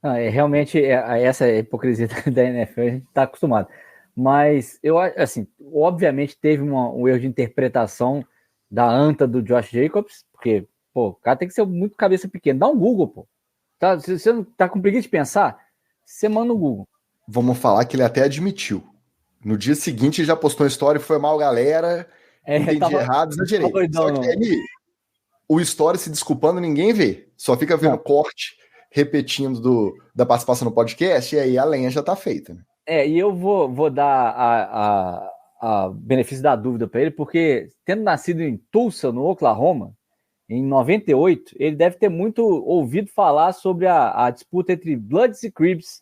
não. Realmente, essa hipocrisia da NFL, a gente tá acostumado. Mas, eu assim, obviamente teve um erro de interpretação da anta do Josh Jacobs, porque, pô, o cara tem que ser muito cabeça pequena. Dá um Google, pô. Tá, se você não tá com preguiça de pensar, você manda um Google. Vamos falar que ele até admitiu. No dia seguinte ele já postou uma história, foi mal, galera, entendi errado, exagerei. Só que aí, o story se desculpando, ninguém vê. Só fica vendo corte, repetindo da participação no podcast, e aí a lenha já tá feita, né? E eu vou dar a benefício da dúvida para ele, porque tendo nascido em Tulsa, no Oklahoma, em 98, ele deve ter muito ouvido falar sobre a disputa entre Bloods e Crips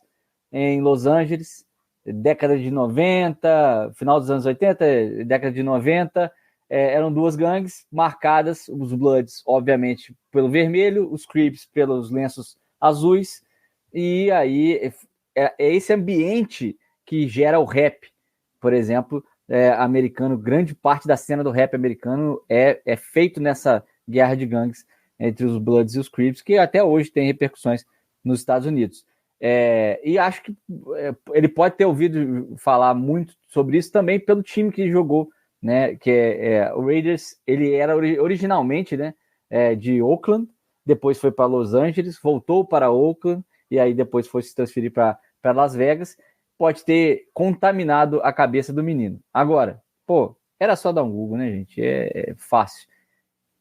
em Los Angeles, década de 90, final dos anos 80, década de 90, eram duas gangues marcadas, os Bloods, obviamente, pelo vermelho, os Crips pelos lenços azuis, e aí é esse ambiente que gera o rap, por exemplo, americano. Grande parte da cena do rap americano é feito nessa guerra de gangues entre os Bloods e os Crips, que até hoje tem repercussões nos Estados Unidos. E acho que ele pode ter ouvido falar muito sobre isso também pelo time que jogou, né, que o Raiders. Ele era originalmente, né, de Oakland, depois foi para Los Angeles, voltou para Oakland, e aí depois foi se transferir para Las Vegas. Pode ter contaminado a cabeça do menino. Agora, pô, era só dar um Google, né, gente? É fácil.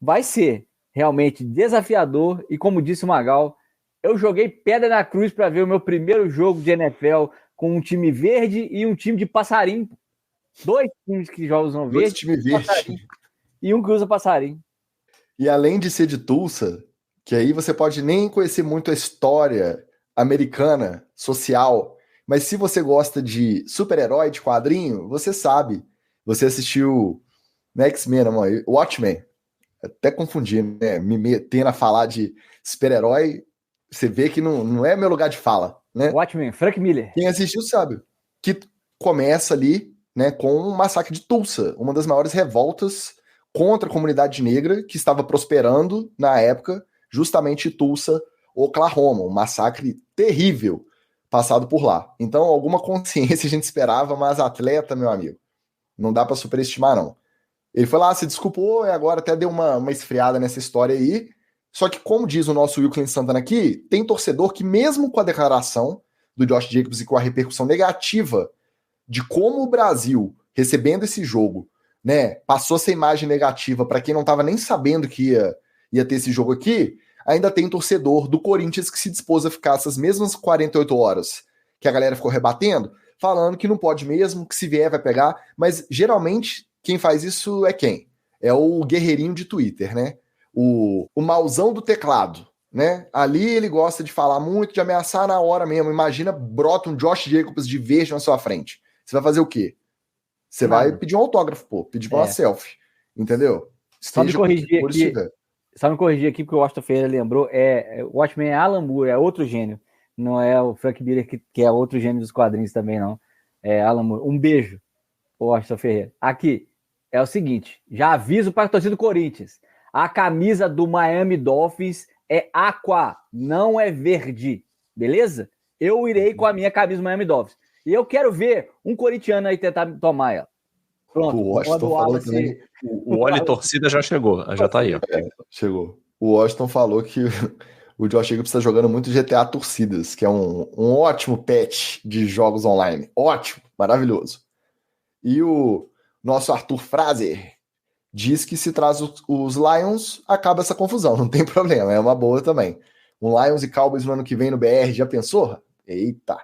Vai ser realmente desafiador, e como disse o Magal, eu joguei pedra na cruz para ver o meu primeiro jogo de NFL com um time verde e um time de passarinho. 2 times que jogam verde, time verde e um que usa passarinho. E além de ser de Tulsa, que aí você pode nem conhecer muito a história americana, social, mas se você gosta de super-herói, de quadrinho, você sabe. Você assistiu X-Men, Watchmen. Até confundi, né? Me metendo a falar de super-herói, você vê que não é meu lugar de fala, né? Watchmen, Frank Miller. Quem assistiu sabe. Que começa ali, né, com o massacre de Tulsa, uma das maiores revoltas contra a comunidade negra que estava prosperando na época, justamente em Tulsa, Oklahoma. Um massacre terrível passado por lá. Então, alguma consciência a gente esperava, mas atleta, meu amigo, não dá para superestimar, não. Ele foi lá, se desculpou e agora até deu uma esfriada nessa história aí. Só que, como diz o nosso Wilklin Santana aqui, tem torcedor que, mesmo com a declaração do Josh Jacobs e com a repercussão negativa de como o Brasil, recebendo esse jogo, né, passou essa imagem negativa para quem não estava nem sabendo que ia ter esse jogo aqui, ainda tem torcedor do Corinthians que se dispôs a ficar essas mesmas 48 horas que a galera ficou rebatendo, falando que não pode mesmo, que se vier vai pegar, mas geralmente quem faz isso é quem? É o guerreirinho de Twitter, né? O mauzão do teclado, né? Ali ele gosta de falar muito, de ameaçar na hora mesmo. Imagina, brota um Josh Jacobs de verde na sua frente. Você vai fazer o quê? Você vai pedir um autógrafo, pô, pedir uma selfie, entendeu? Só me corrigir aqui, porque o Washington Ferreira lembrou, o Watchmen é Alan Moore, é outro gênio. Não é o Frank Miller, que é outro gênio dos quadrinhos também, não. É Alan Moore. Um beijo, Washington Ferreira. Aqui, é o seguinte, já aviso para a torcida do Corinthians. A camisa do Miami Dolphins é aqua, não é verde, beleza? Eu irei com a minha camisa do Miami Dolphins. E eu quero ver um corintiano aí tentar tomar ela. Pronto. O Washington falou também. O óleo torcida já chegou, já tá aí. Ó. Chegou. O Washington falou que o Josh Jacobs está jogando muito GTA Torcidas, que é um ótimo patch de jogos online. Ótimo, maravilhoso. E o nosso Arthur Fraser diz que se traz os Lions, acaba essa confusão, não tem problema, é uma boa também. Um Lions e Cowboys no ano que vem no BR, já pensou? Eita!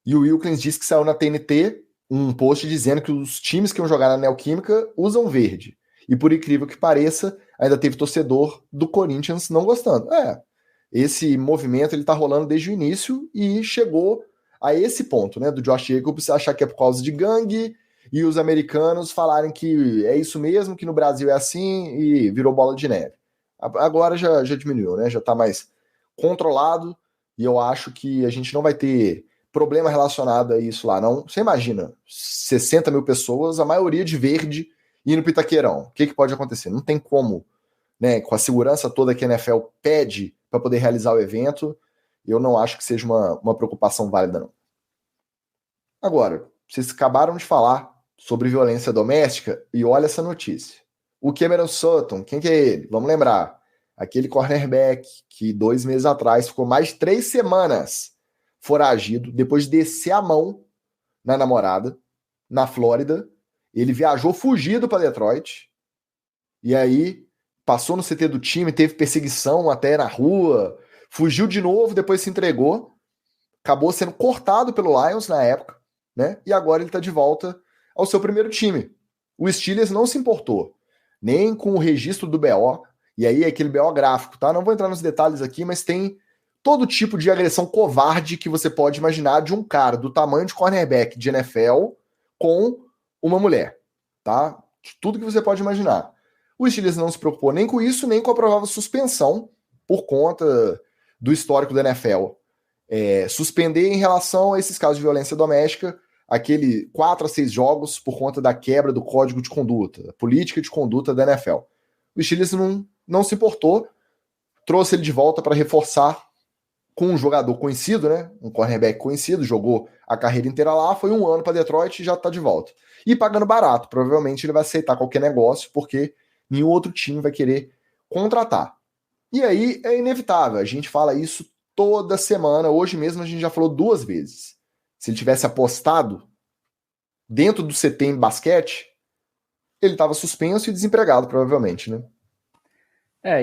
E o Wilkins diz que saiu na TNT um post dizendo que os times que vão jogar na Neoquímica usam verde. E por incrível que pareça, ainda teve torcedor do Corinthians não gostando. Esse movimento ele tá rolando desde o início e chegou a esse ponto, né, do Josh Jacobs achar que é por causa de gangue e os americanos falarem que é isso mesmo, que no Brasil é assim e virou bola de neve. Agora já diminuiu, né, já tá mais controlado e eu acho que a gente não vai ter problema relacionado a isso lá, não. Você imagina, 60 mil pessoas, a maioria de verde, indo pro Itaquerão. O que pode acontecer? Não tem como, né, com a segurança toda que a NFL pede para poder realizar o evento, eu não acho que seja uma preocupação válida, não. Agora, vocês acabaram de falar sobre violência doméstica e olha essa notícia. O Cameron Sutton, quem que é ele? Vamos lembrar. Aquele cornerback que 2 meses atrás ficou mais de 3 semanas foragido, depois de descer a mão na namorada, na Flórida. Ele viajou fugido para Detroit, e aí passou no CT do time, teve perseguição até na rua, fugiu de novo, depois se entregou, acabou sendo cortado pelo Lions na época, né? E agora ele está de volta ao seu primeiro time. O Steelers não se importou, nem com o registro do BO, e aí é aquele BO gráfico, tá? Não vou entrar nos detalhes aqui, mas tem todo tipo de agressão covarde que você pode imaginar de um cara do tamanho de cornerback de NFL com uma mulher, tá? Tudo que você pode imaginar. O Steelers não se preocupou nem com isso, nem com a provável suspensão por conta do histórico da NFL. Suspender em relação a esses casos de violência doméstica, aquele 4 a 6 jogos por conta da quebra do código de conduta, a política de conduta da NFL. O Steelers não se importou, trouxe ele de volta para reforçar com um jogador conhecido, né? Um cornerback conhecido, jogou a carreira inteira lá, foi 1 ano para Detroit e já está de volta. E pagando barato, provavelmente ele vai aceitar qualquer negócio, porque nenhum outro time vai querer contratar. E aí é inevitável, a gente fala isso toda semana, hoje mesmo a gente já falou 2 vezes. Se ele tivesse apostado dentro do CT em basquete, ele estava suspenso e desempregado, provavelmente, né?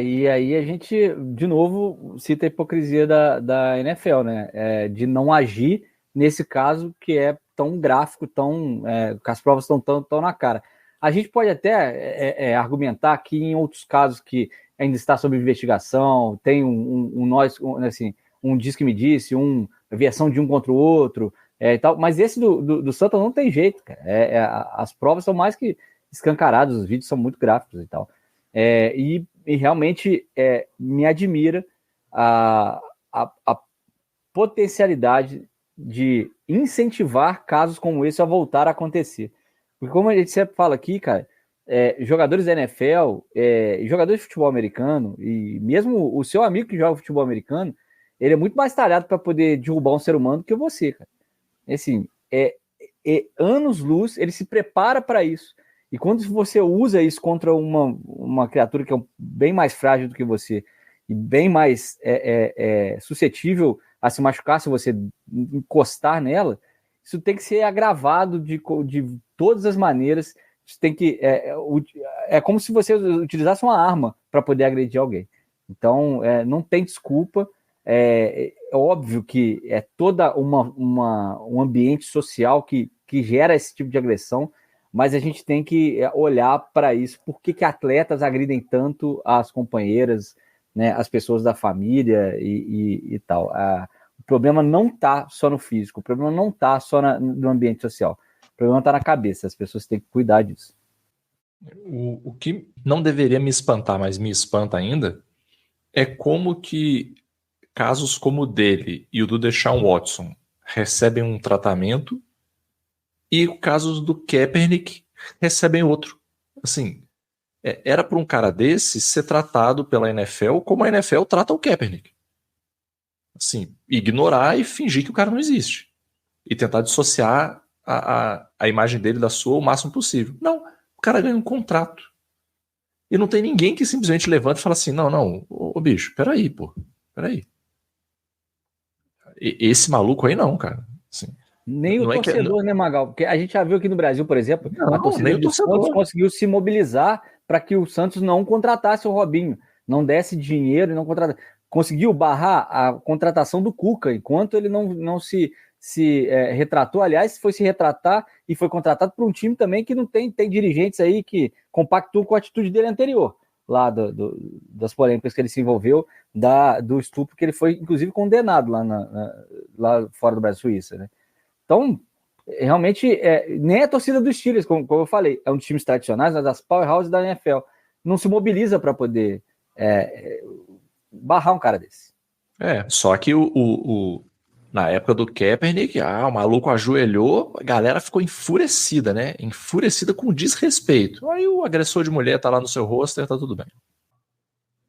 E aí a gente, de novo, cita a hipocrisia da NFL, né? De não agir nesse caso que é tão gráfico, que as provas estão tão na cara. A gente pode até argumentar que em outros casos que ainda está sob investigação, tem um diz que me disse, uma versão de um contra o outro, e tal, mas esse do Santa não tem jeito, cara. As provas são mais que escancaradas, os vídeos são muito gráficos e tal. E realmente me admira a potencialidade de incentivar casos como esse a voltar a acontecer. Porque como a gente sempre fala aqui, cara, jogadores da NFL, jogadores de futebol americano, e mesmo o seu amigo que joga futebol americano, ele é muito mais talhado para poder derrubar um ser humano do que você, cara. Assim, anos-luz, ele se prepara para isso. E quando você usa isso contra uma criatura que é bem mais frágil do que você e bem mais suscetível a se machucar se você encostar nela, isso tem que ser agravado de todas as maneiras. Isso tem que, é como se você utilizasse uma arma para poder agredir alguém. Então, não tem desculpa. É óbvio que é toda um ambiente social que gera esse tipo de agressão, mas a gente tem que olhar para isso. Por que atletas agridem tanto as companheiras, né, as pessoas da família e tal? O problema não está só no físico, o problema não está só no ambiente social. O problema está na cabeça, as pessoas têm que cuidar disso. O que não deveria me espantar, mas me espanta ainda, é como que casos como o dele e o do Deshaun Watson recebem um tratamento e casos do Kaepernick recebem outro. Assim, era para um cara desse ser tratado pela NFL como a NFL trata o Kaepernick. Assim, ignorar e fingir que o cara não existe. E tentar dissociar a imagem dele da sua o máximo possível. Não, o cara ganha um contrato. E não tem ninguém que simplesmente levanta e fala assim, não, ô bicho, peraí, pô, peraí. Esse maluco aí não, cara. Assim, nem o torcedor, né, Magal? Porque a gente já viu aqui no Brasil, por exemplo, a torcida do Santos conseguiu se mobilizar para que o Santos não contratasse o Robinho, não desse dinheiro e não contratasse. Conseguiu barrar a contratação do Cuca, enquanto ele não se retratou. Aliás, foi se retratar e foi contratado por um time também que não tem dirigentes aí que compactuam com a atitude dele anterior, lá das polêmicas que ele se envolveu, do estupro que ele foi, inclusive, condenado lá fora do Brasil, Suíça, né? Então, realmente, nem a torcida dos Steelers, como eu falei, é um dos times tradicionais, mas das powerhouses da NFL, não se mobiliza para poder barrar um cara desse. Só que na época do Kaepernick, o maluco ajoelhou, a galera ficou enfurecida, né? Enfurecida com desrespeito. Aí o agressor de mulher tá lá no seu roster, tá tudo bem.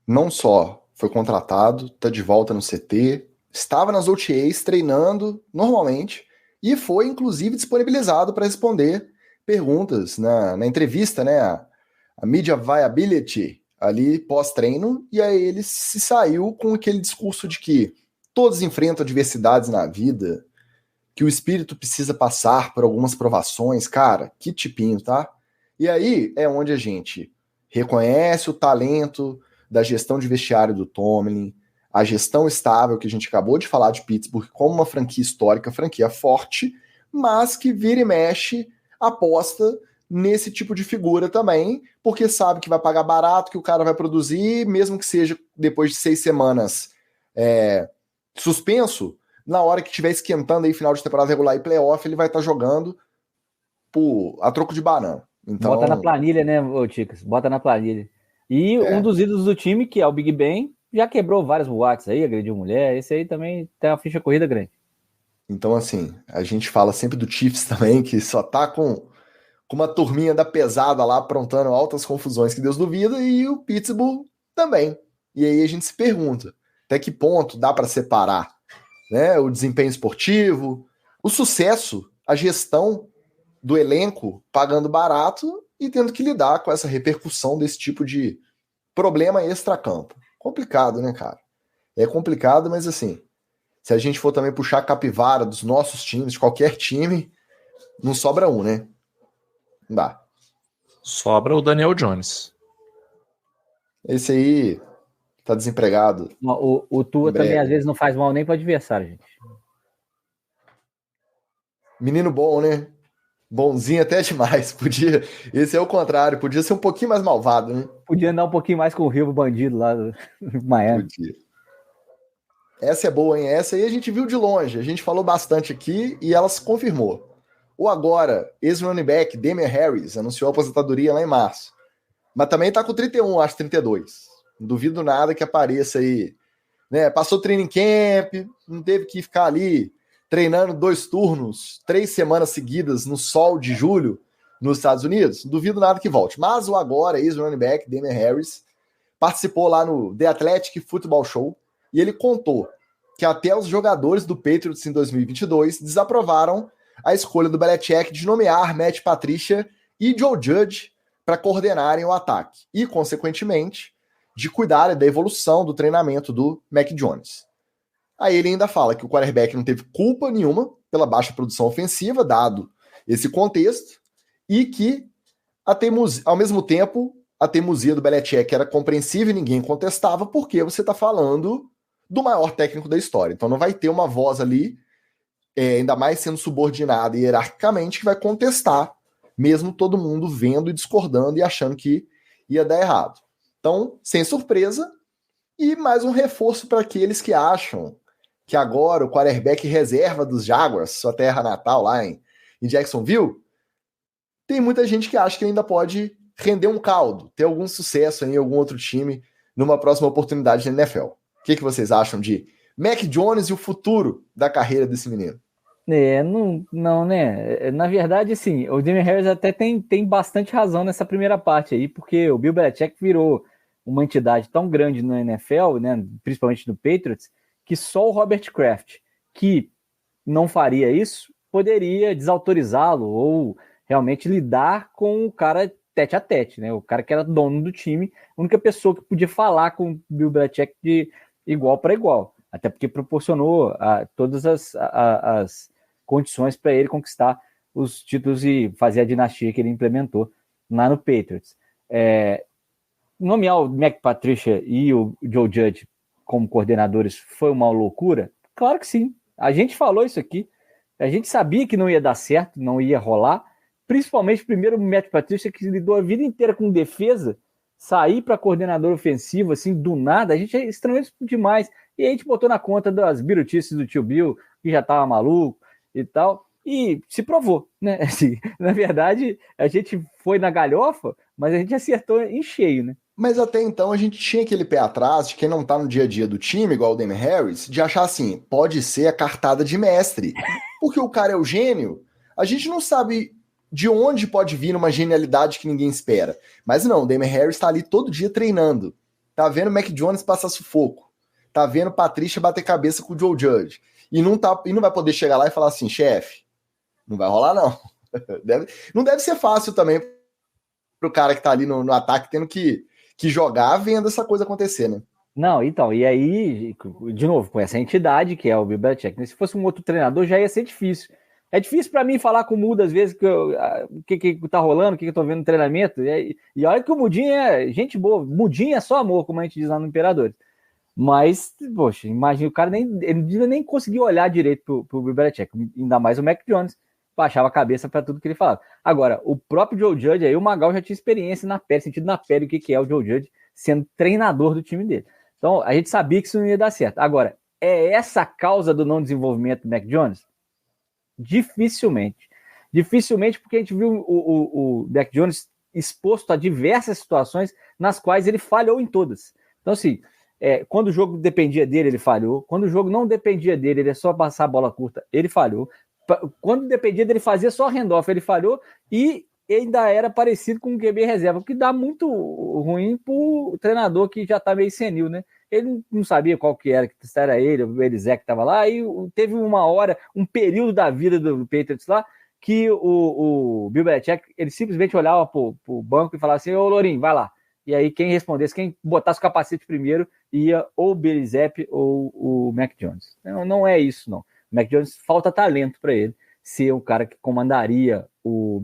Não só foi contratado, tá de volta no CT, estava nas OTAs treinando normalmente e foi, inclusive, disponibilizado para responder perguntas na entrevista, né? A Media Viability ali pós-treino, e aí ele se saiu com aquele discurso de que todos enfrentam adversidades na vida, que o espírito precisa passar por algumas provações. Cara, que tipinho, tá? E aí é onde a gente reconhece o talento da gestão de vestiário do Tomlin, a gestão estável que a gente acabou de falar de Pittsburgh como uma franquia histórica, franquia forte, mas que vira e mexe, aposta nesse tipo de figura também, porque sabe que vai pagar barato, que o cara vai produzir, mesmo que seja depois de 6 semanas suspenso, na hora que estiver esquentando aí final de temporada regular e playoff, ele vai estar jogando a troco de banana. Então, bota na planilha, né, Ticas? Bota na planilha. E um dos ídolos do time, que é o Big Ben, já quebrou vários boates aí, agrediu mulher, esse aí também tem uma ficha corrida grande. Então, assim, a gente fala sempre do Chiefs também, que só tá com uma turminha da pesada lá aprontando altas confusões que Deus duvida, e o Pittsburgh também. E aí a gente se pergunta, até que ponto dá para separar, né, o desempenho esportivo, o sucesso, a gestão do elenco pagando barato e tendo que lidar com essa repercussão desse tipo de problema extracampo. Complicado, né, cara? É complicado, mas assim, se a gente for também puxar a capivara dos nossos times, de qualquer time, não sobra um, né? Não dá. Sobra o Daniel Jones. Esse aí tá desempregado. O Tua também às vezes não faz mal nem para adversário, gente. Menino bom, né? Bonzinho até demais. Esse é o contrário, podia ser um pouquinho mais malvado, né? Podia andar um pouquinho mais com o Rio Bandido lá do Miami. Podia. Essa é boa, hein? Essa aí a gente viu de longe. A gente falou bastante aqui e ela se confirmou. O agora, ex-running back Damian Harris anunciou a aposentadoria lá em março. Mas também tá com 31, acho 32. Não duvido nada que apareça aí. Né? Passou training camp, não teve que ficar ali treinando 2 turnos, 3 semanas seguidas no sol de julho nos Estados Unidos. Não duvido nada que volte. Mas o agora, ex-running back Damian Harris, participou lá no The Athletic Football Show e ele contou que até os jogadores do Patriots em 2022 desaprovaram a escolha do Belichick de nomear Matt Patricia e Joe Judge para coordenarem o ataque e, consequentemente, de cuidar da evolução do treinamento do Mac Jones. Aí ele ainda fala que o quarterback não teve culpa nenhuma pela baixa produção ofensiva, dado esse contexto, e que, ao mesmo tempo, a teimosia do Belichick era compreensível e ninguém contestava, porque você está falando do maior técnico da história. Então não vai ter uma voz ali, ainda mais sendo subordinada hierarquicamente, que vai contestar, mesmo todo mundo vendo e discordando e achando que ia dar errado. Então, sem surpresa, e mais um reforço para aqueles que acham que agora o quarterback reserva dos Jaguars, sua terra natal lá em Jacksonville, tem muita gente que acha que ainda pode render um caldo, ter algum sucesso em algum outro time numa próxima oportunidade na NFL. O que vocês acham de Mac Jones e o futuro da carreira desse menino? Não, né? Na verdade, sim, o Damien Harris até tem bastante razão nessa primeira parte aí, porque o Bill Belichick virou uma entidade tão grande na NFL, né, principalmente no Patriots, que só o Robert Kraft, que não faria isso, poderia desautorizá-lo ou realmente lidar com o cara tete a tete, né? O cara que era dono do time, a única pessoa que podia falar com o Bill Belichick de igual para igual, até porque proporcionou todas as condições para ele conquistar os títulos e fazer a dinastia que ele implementou lá no Patriots. Nomear o Matt Patricia e o Joe Judge como coordenadores foi uma loucura? Claro que sim. A gente falou isso aqui. A gente sabia que não ia dar certo, não ia rolar. Principalmente, primeiro, o Matt Patricia, que lidou a vida inteira com defesa, sair para coordenador ofensivo, assim, do nada, a gente estranhou isso demais. E a gente botou na conta das birutices do tio Bill, que já estava maluco e tal, e se provou, né? Assim, na verdade, a gente foi na galhofa, mas a gente acertou em cheio, né? Mas até então a gente tinha aquele pé atrás de quem não tá no dia a dia do time, igual o Damien Harris, de achar assim, pode ser a cartada de mestre. Porque o cara é o gênio, a gente não sabe de onde pode vir uma genialidade que ninguém espera. Mas não, o Damien Harris tá ali todo dia treinando. Tá vendo o Mac Jones passar sufoco. Tá vendo Patrícia bater cabeça com o Joe Judge. E não vai poder chegar lá e falar assim, chefe, não vai rolar não. Não deve ser fácil também pro cara que tá ali no ataque tendo que jogar vendo essa coisa acontecer, né? Não, então, e aí, de novo, com essa entidade que é o Bill Belichick, se fosse um outro treinador já ia ser difícil. É difícil para mim falar com o Muda às vezes o que tá rolando, o que eu tô vendo no treinamento, e olha que o Mudinho é gente boa, Mudinho é só amor, como a gente diz lá no Imperador. Mas, poxa, imagina, o cara ele nem conseguiu olhar direito pro Bill Belichick, ainda mais o Mac Jones, baixava a cabeça para tudo que ele falava. Agora, o próprio Joe Judge, aí o Magal já tinha experiência na pele, sentido na pele o que é o Joe Judge sendo treinador do time dele. Então, a gente sabia que isso não ia dar certo. Agora, é essa a causa do não desenvolvimento do Mac Jones? Dificilmente. Dificilmente, porque a gente viu o Mac Jones exposto a diversas situações nas quais ele falhou em todas. Então, assim, quando o jogo dependia dele, ele falhou. Quando o jogo não dependia dele, ele é só passar a bola curta, ele falhou. Quando dependia dele fazer só handoff, ele falhou e ainda era parecido com o QB reserva, o que dá muito ruim pro treinador que já tá meio senil, né? Ele não sabia qual que era, se era ele, o Elisé que tava lá, e teve uma hora, um período da vida do Patriots lá, que o Bill Belichick, ele simplesmente olhava pro banco e falava assim, ô Lourinho, vai lá. E aí quem respondesse, quem botasse o capacete primeiro, ia ou o Billy Zapp ou o Mac Jones. Não é isso, não. O Mac Jones falta talento para ele ser o cara que comandaria o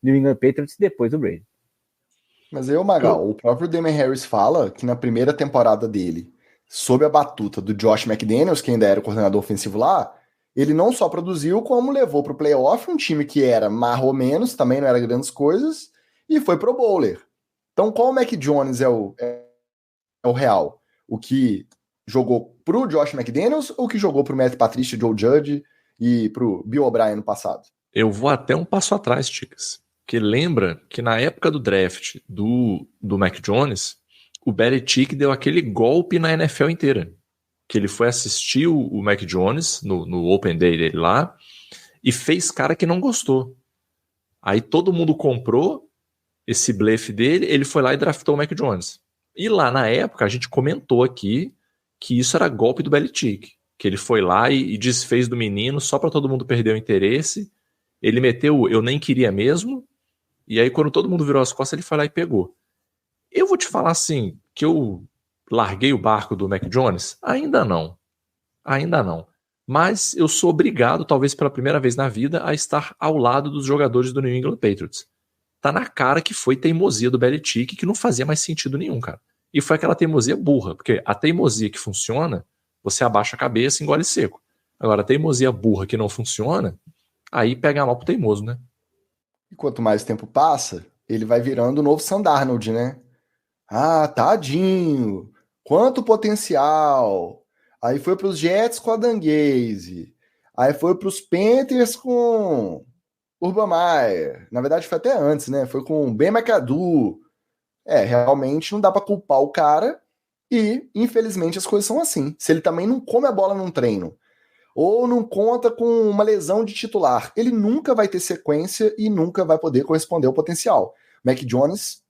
New England Patriots depois do Brady. Mas aí, Magal, o próprio Damien Harris fala que na primeira temporada dele, sob a batuta do Josh McDaniels, que ainda era o coordenador ofensivo lá, ele não só produziu, como levou para o playoff um time que era mais ou menos, também não era grandes coisas, e foi pro bowler. Então, qual o Mac Jones é o real? O que jogou pro Josh McDaniels ou que jogou pro Matt Patricia, Joe Judge e pro Bill O'Brien no passado? Eu vou até um passo atrás, Ticas. Que lembra que na época do draft do Mac Jones, o Belichick deu aquele golpe na NFL inteira. Que ele foi assistir o Mac Jones no Open Day dele lá e fez cara que não gostou. Aí todo mundo comprou esse blefe dele, ele foi lá e draftou o Mac Jones. E lá na época a gente comentou aqui que isso era golpe do Belichick. Que ele foi lá e desfez do menino só para todo mundo perder o interesse. Ele meteu eu nem queria mesmo. E aí quando todo mundo virou as costas, ele foi lá e pegou. Eu vou te falar assim, que eu larguei o barco do Mac Jones? Ainda não. Ainda não. Mas eu sou obrigado, talvez pela primeira vez na vida, a estar ao lado dos jogadores do New England Patriots. tá na cara que foi teimosia do Belichick, que não fazia mais sentido nenhum, cara. E foi aquela teimosia burra, porque a teimosia que funciona, você abaixa a cabeça e engole seco. Agora, a teimosia burra que não funciona, aí pega mal pro teimoso, né? E quanto mais o tempo passa, ele vai virando o novo Sam Darnold, né? Ah, tadinho! Quanto potencial! Aí foi para os Jets com a Danguese. Aí foi para os Panthers com Urban Meyer. Na verdade, foi até antes, né? Foi com Ben McAdoo. Realmente não dá para culpar o cara. E, infelizmente, as coisas são assim. Se ele também não come a bola num treino, ou não conta com uma lesão de titular, ele nunca vai ter sequência e nunca vai poder corresponder ao potencial. Mac Jones,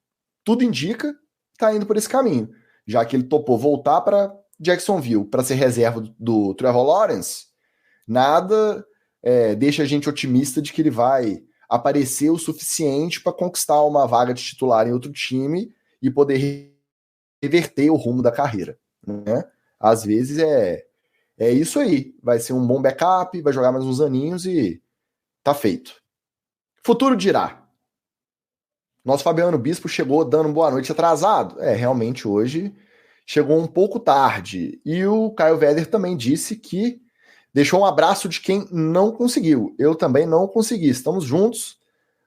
tudo indica, tá indo por esse caminho. Já que ele topou voltar para Jacksonville para ser reserva do Trevor Lawrence, nada deixa a gente otimista de que ele vai aparecer o suficiente para conquistar uma vaga de titular em outro time e poder reverter o rumo da carreira, né? Às vezes é isso aí. Vai ser um bom backup, vai jogar mais uns aninhos e tá feito. Futuro dirá. Nosso Fabiano Bispo chegou dando boa noite atrasado. Realmente hoje chegou um pouco tarde. E o Caio Veder também disse que deixou um abraço de quem não conseguiu. Eu também não consegui. Estamos juntos,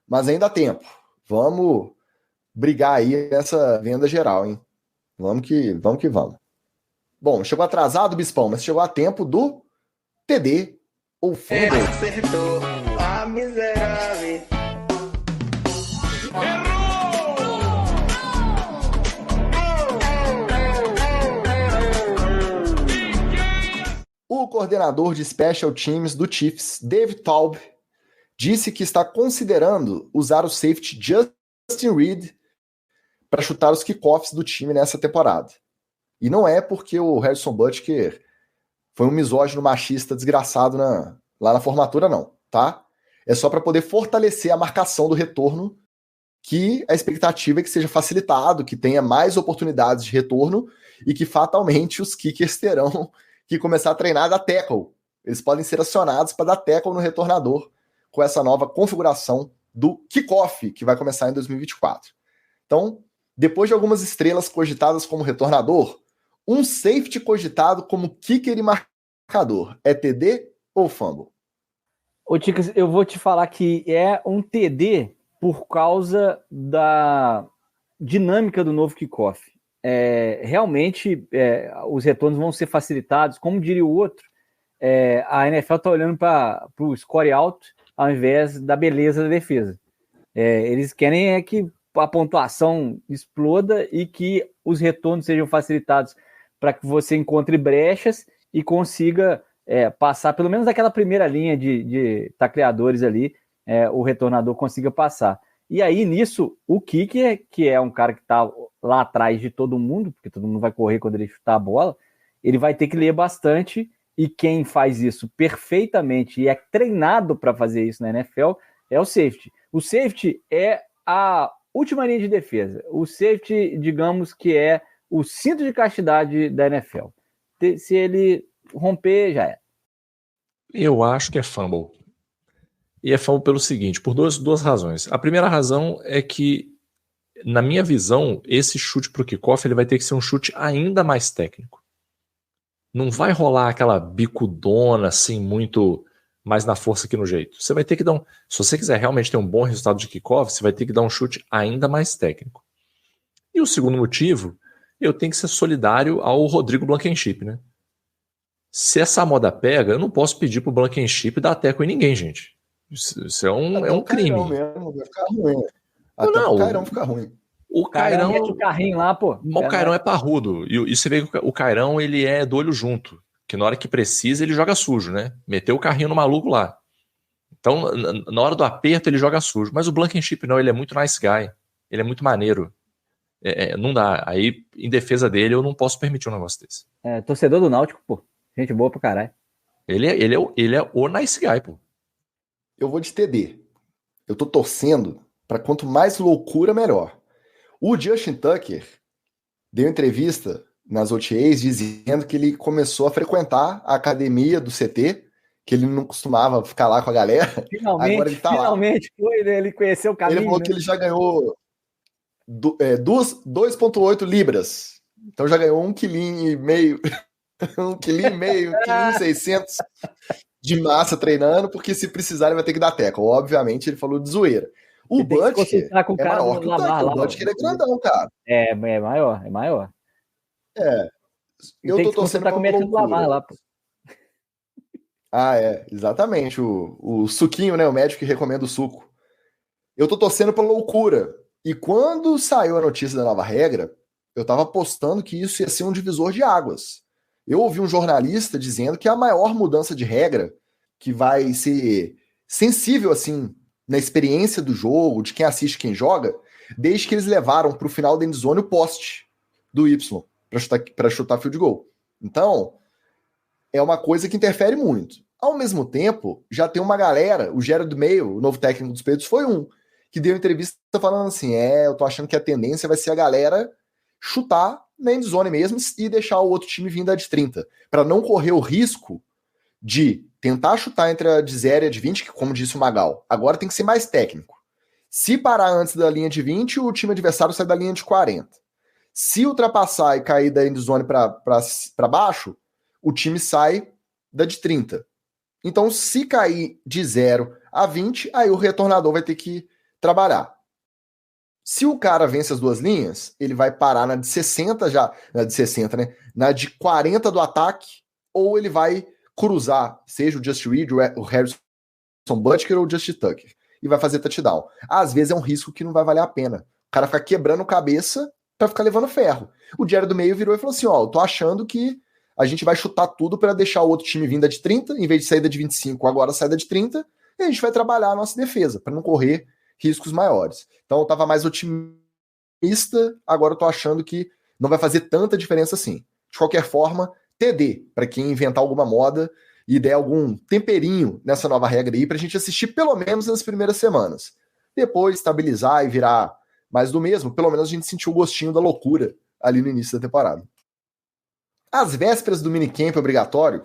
mas ainda há tempo. Vamos brigar aí nessa venda geral, hein? Vamos que vamos. Bom, chegou atrasado, Bispão, mas chegou a tempo do TD ou Fumble. Acertou a miserável. O coordenador de Special Teams do Chiefs, Dave Taub, disse que está considerando usar o safety Justin Reed para chutar os kickoffs do time nessa temporada. E não é porque o Harrison Butker foi um misógino machista desgraçado lá na formatura, não, tá? É só para poder fortalecer a marcação do retorno, que a expectativa é que seja facilitado, que tenha mais oportunidades de retorno e que fatalmente os kickers terão que começar a treinar da tackle. Eles podem ser acionados para dar tackle no retornador com essa nova configuração do kickoff, que vai começar em 2024. Então, depois de algumas estrelas cogitadas como retornador, um safety cogitado como kicker e marcador. É TD ou fumble? Ô, Ticas, eu vou te falar que é um TD por causa da dinâmica do novo kickoff. Realmente, os retornos vão ser facilitados. Como diria o outro, a NFL está olhando para o score alto ao invés da beleza da defesa. Eles querem que a pontuação exploda e que os retornos sejam facilitados para que você encontre brechas e consiga passar, pelo menos daquela primeira linha de tacleadores ali, o retornador consiga passar. E aí, nisso, o kicker, que é um cara que está lá atrás de todo mundo, porque todo mundo vai correr quando ele chutar a bola, ele vai ter que ler bastante, e quem faz isso perfeitamente e é treinado para fazer isso na NFL é o safety. O safety é a última linha de defesa. O safety, digamos que é o cinto de castidade da NFL. Se ele romper, já é. Eu acho que é fumble. E é fumble pelo seguinte, por duas razões. A primeira razão é que, na minha visão, esse chute pro kickoff ele vai ter que ser um chute ainda mais técnico. Não vai rolar aquela bicudona assim, muito mais na força que no jeito. Você vai ter que dar se você quiser realmente ter um bom resultado de kickoff, você vai ter que dar um chute ainda mais técnico. E o segundo motivo, eu tenho que ser solidário ao Rodrigo Blankenship, né? Se essa moda pega, eu não posso pedir pro Blankenship dar teco em ninguém, gente. Isso é um crime. Mesmo, vai ficar ruim. Até não, o Cairão fica ruim. O Cairão mete o carrinho lá, pô. O Cairão é parrudo. E você vê que o Cairão, ele é do olho junto. Que na hora que precisa, ele joga sujo, né? Meteu o carrinho no maluco lá. Então, na hora do aperto, ele joga sujo. Mas o Blankenship não, ele é muito nice guy. Ele é muito maneiro. Não dá. Aí, em defesa dele, eu não posso permitir um negócio desse. Torcedor do Náutico, pô. Gente boa pra caralho. Ele é o nice guy, pô. Eu vou de TD. Eu tô torcendo pra quanto mais loucura, melhor. O Justin Tucker deu entrevista nas OTAs dizendo que ele começou a frequentar a academia do CT, que ele não costumava ficar lá com a galera. Agora ele tá finalmente foi, né? Ele conheceu o caminho. Ele falou, né, que ele já ganhou 2,8 libras. Então já ganhou 1,5 kg, 1,5 kg, 1,6 kg de massa treinando, porque se precisar ele vai ter que dar teco. Obviamente ele falou de zoeira. O Butker é maior que o Tucker. O Butker é grandão, cara. É maior. Eu tô torcendo pra loucura. Lá, pô. Exatamente. O suquinho, né? O médico que recomenda o suco. Eu tô torcendo pra loucura. E quando saiu a notícia da nova regra, eu tava apostando que isso ia ser um divisor de águas. Eu ouvi um jornalista dizendo que a maior mudança de regra, que vai ser sensível, assim, na experiência do jogo, de quem assiste, quem joga, desde que eles levaram pro final da endzone o poste do Y para chutar field goal. Então, é uma coisa que interfere muito. Ao mesmo tempo, já tem uma galera, o Jared Mayo, o novo técnico dos Patriots, foi um que deu entrevista falando assim, eu tô achando que a tendência vai ser a galera chutar na endzone mesmo e deixar o outro time vir da de 30, para não correr o risco de tentar chutar entre a de 0 e a de 20, que, como disse o Magal, agora tem que ser mais técnico. Se parar antes da linha de 20, o time adversário sai da linha de 40. Se ultrapassar e cair da endzone para baixo, o time sai da de 30. Então, se cair de 0 a 20, aí o retornador vai ter que trabalhar. Se o cara vence as duas linhas, ele vai parar na de 60 já, na de 60, né? Na de 40 do ataque, ou ele vai cruzar, seja o Just Reed, o Harrison Butker ou o Just Tucker, e vai fazer touchdown. Às vezes é um risco que não vai valer a pena. O cara fica quebrando cabeça pra ficar levando ferro. O Jared do meio virou e falou assim, eu tô achando que a gente vai chutar tudo para deixar o outro time vinda de 30, em vez de sair da de 25, agora sai da de 30, e a gente vai trabalhar a nossa defesa, para não correr riscos maiores. Então eu tava mais otimista, agora eu tô achando que não vai fazer tanta diferença assim. De qualquer forma, TD, para quem inventar alguma moda e der algum temperinho nessa nova regra aí, pra gente assistir pelo menos nas primeiras semanas. Depois estabilizar e virar mais do mesmo, pelo menos a gente sentiu o gostinho da loucura ali no início da temporada. Às vésperas do minicamp obrigatório,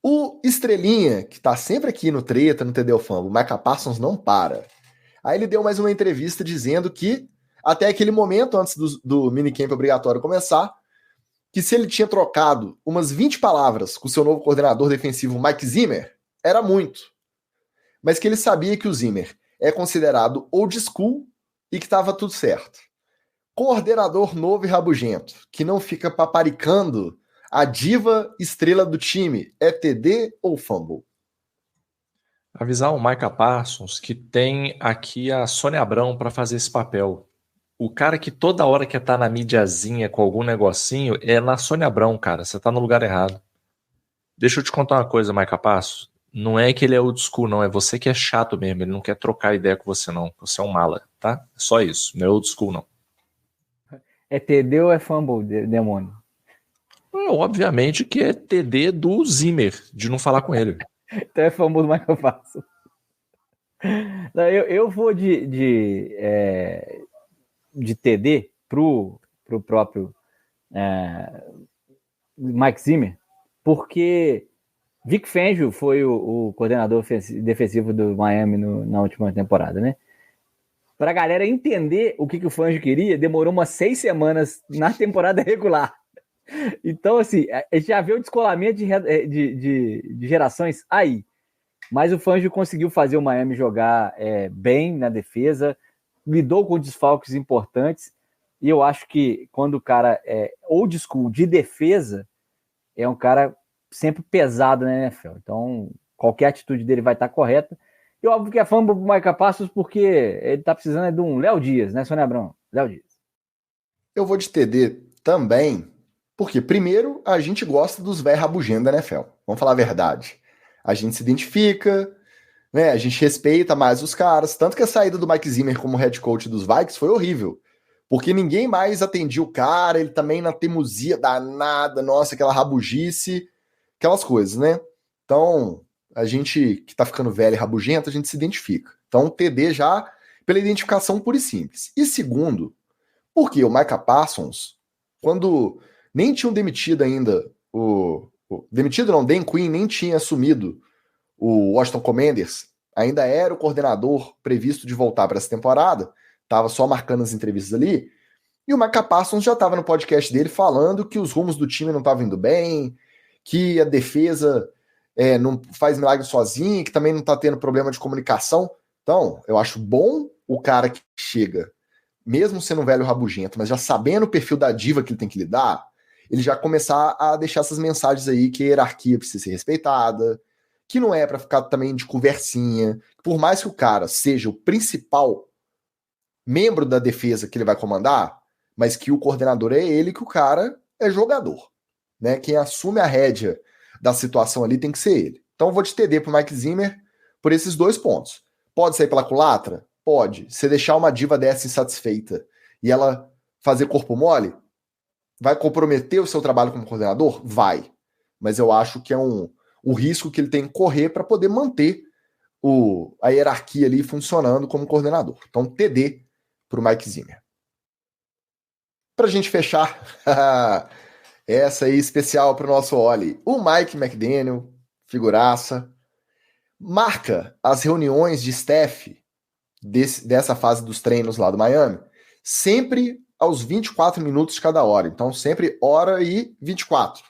o Estrelinha, que tá sempre aqui no Treta, no TD Fumble, o Micah Parsons não para. Aí ele deu mais uma entrevista dizendo que, até aquele momento, antes do minicamp obrigatório começar, que se ele tinha trocado umas 20 palavras com o seu novo coordenador defensivo, Mike Zimmer, era muito. Mas que ele sabia que o Zimmer é considerado old school e que estava tudo certo. Coordenador novo e rabugento, que não fica paparicando a diva estrela do time, é TD ou fumble? Avisar o Micah Parsons que tem aqui a Sônia Abrão para fazer esse papel. O cara que toda hora quer estar na mídiazinha com algum negocinho é na Sônia Abrão, cara. Você tá no lugar errado. Deixa eu te contar uma coisa, Micah Parsons. Não é que ele é old school, não. É você que é chato mesmo. Ele não quer trocar ideia com você, não. Você é um mala, tá? É só isso. Não é old school, não. É TD ou é fumble, demônio? Obviamente que é TD do Zimmer, de não falar com ele. Então é fumble do Micah Parsons. Eu vou de TD pro próprio Mike Zimmer, porque Vic Fangio foi o coordenador defensivo do Miami na última temporada, né? Para a galera entender o que o Fangio queria, demorou umas 6 semanas na temporada regular. Então, assim, a gente já vê o descolamento de gerações aí. Mas o Fangio conseguiu fazer o Miami jogar bem na defesa, lidou com desfalques importantes, e eu acho que quando o cara é old school de defesa, é um cara sempre pesado na NFL. Então, qualquer atitude dele vai estar correta. E óbvio que é fã do Micah Parsons, porque ele tá precisando de um Léo Dias, né, Sônia Abrão? Léo Dias. Eu vou de TD também, porque primeiro a gente gosta dos velhos rabugentos da NFL. Vamos falar a verdade. A gente se identifica, né? A gente respeita mais os caras. Tanto que a saída do Mike Zimmer como head coach dos Vikings foi horrível. Porque ninguém mais atendia o cara, ele também na teimosia danada, nossa, aquela rabugice, aquelas coisas, né? Então, a gente que tá ficando velho e rabugento, a gente se identifica. Então, TD já pela identificação pura e simples. E segundo, porque o Micah Parsons, quando nem tinham demitido ainda o Demitido não, Dan Quinn nem tinha assumido o Washington Commanders, ainda era o coordenador previsto de voltar para essa temporada, estava só marcando as entrevistas ali, e o Micah Parsons já estava no podcast dele falando que os rumos do time não estavam indo bem, que a defesa não faz milagre sozinho, que também não está tendo problema de comunicação. Então, eu acho bom o cara que chega, mesmo sendo um velho rabugento, mas já sabendo o perfil da diva que ele tem que lidar, ele já começar a deixar essas mensagens aí que a hierarquia precisa ser respeitada, que não é para ficar também de conversinha, por mais que o cara seja o principal membro da defesa que ele vai comandar, mas que o coordenador é ele, que o cara é jogador, né? Quem assume a rédea da situação ali tem que ser ele. Então eu vou te TD pro Mike Zimmer por esses 2 pontos. Pode sair pela culatra? Pode. Se deixar uma diva dessa insatisfeita e ela fazer corpo mole, vai comprometer o seu trabalho como coordenador? Vai. Mas eu acho que é um risco que ele tem que correr para poder manter a hierarquia ali funcionando como coordenador. Então, TD para o Mike Zimmer. Para a gente fechar, essa aí especial para o nosso Oli. O Mike McDaniel, figuraça, marca as reuniões de staff dessa fase dos treinos lá do Miami, sempre aos 24 minutos de cada hora. Então, sempre hora e 24.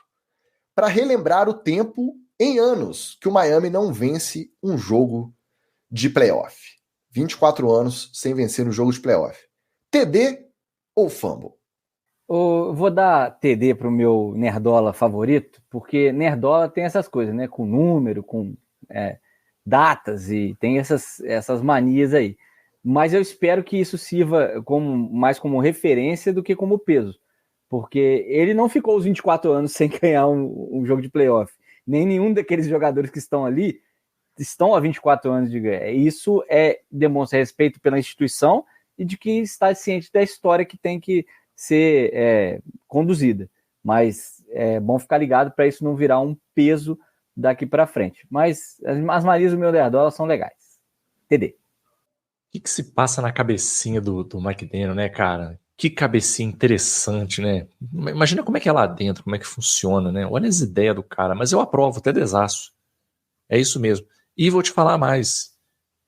Para relembrar o tempo em anos que o Miami não vence um jogo de playoff. 24 anos sem vencer um jogo de playoff. TD ou fumble? Vou dar TD pro meu Nerdola favorito, porque Nerdola tem essas coisas, né? Com número, com datas e tem essas manias aí. Mas eu espero que isso sirva mais como referência do que como peso. Porque ele não ficou os 24 anos sem ganhar um jogo de playoff. Nem nenhum daqueles jogadores que estão ali estão há 24 anos de ganhar. Isso demonstra respeito pela instituição e de que está ciente da história que tem que ser conduzida. Mas é bom ficar ligado para isso não virar um peso daqui para frente. Mas as manias do meu Nerdola são legais. TD. O que se passa na cabecinha do Mike Daniel, né, cara? Que cabecinha interessante, né? Imagina como é que é lá dentro, como é que funciona, né? Olha as ideias do cara, mas eu aprovo, até desaço. É isso mesmo. E vou te falar mais.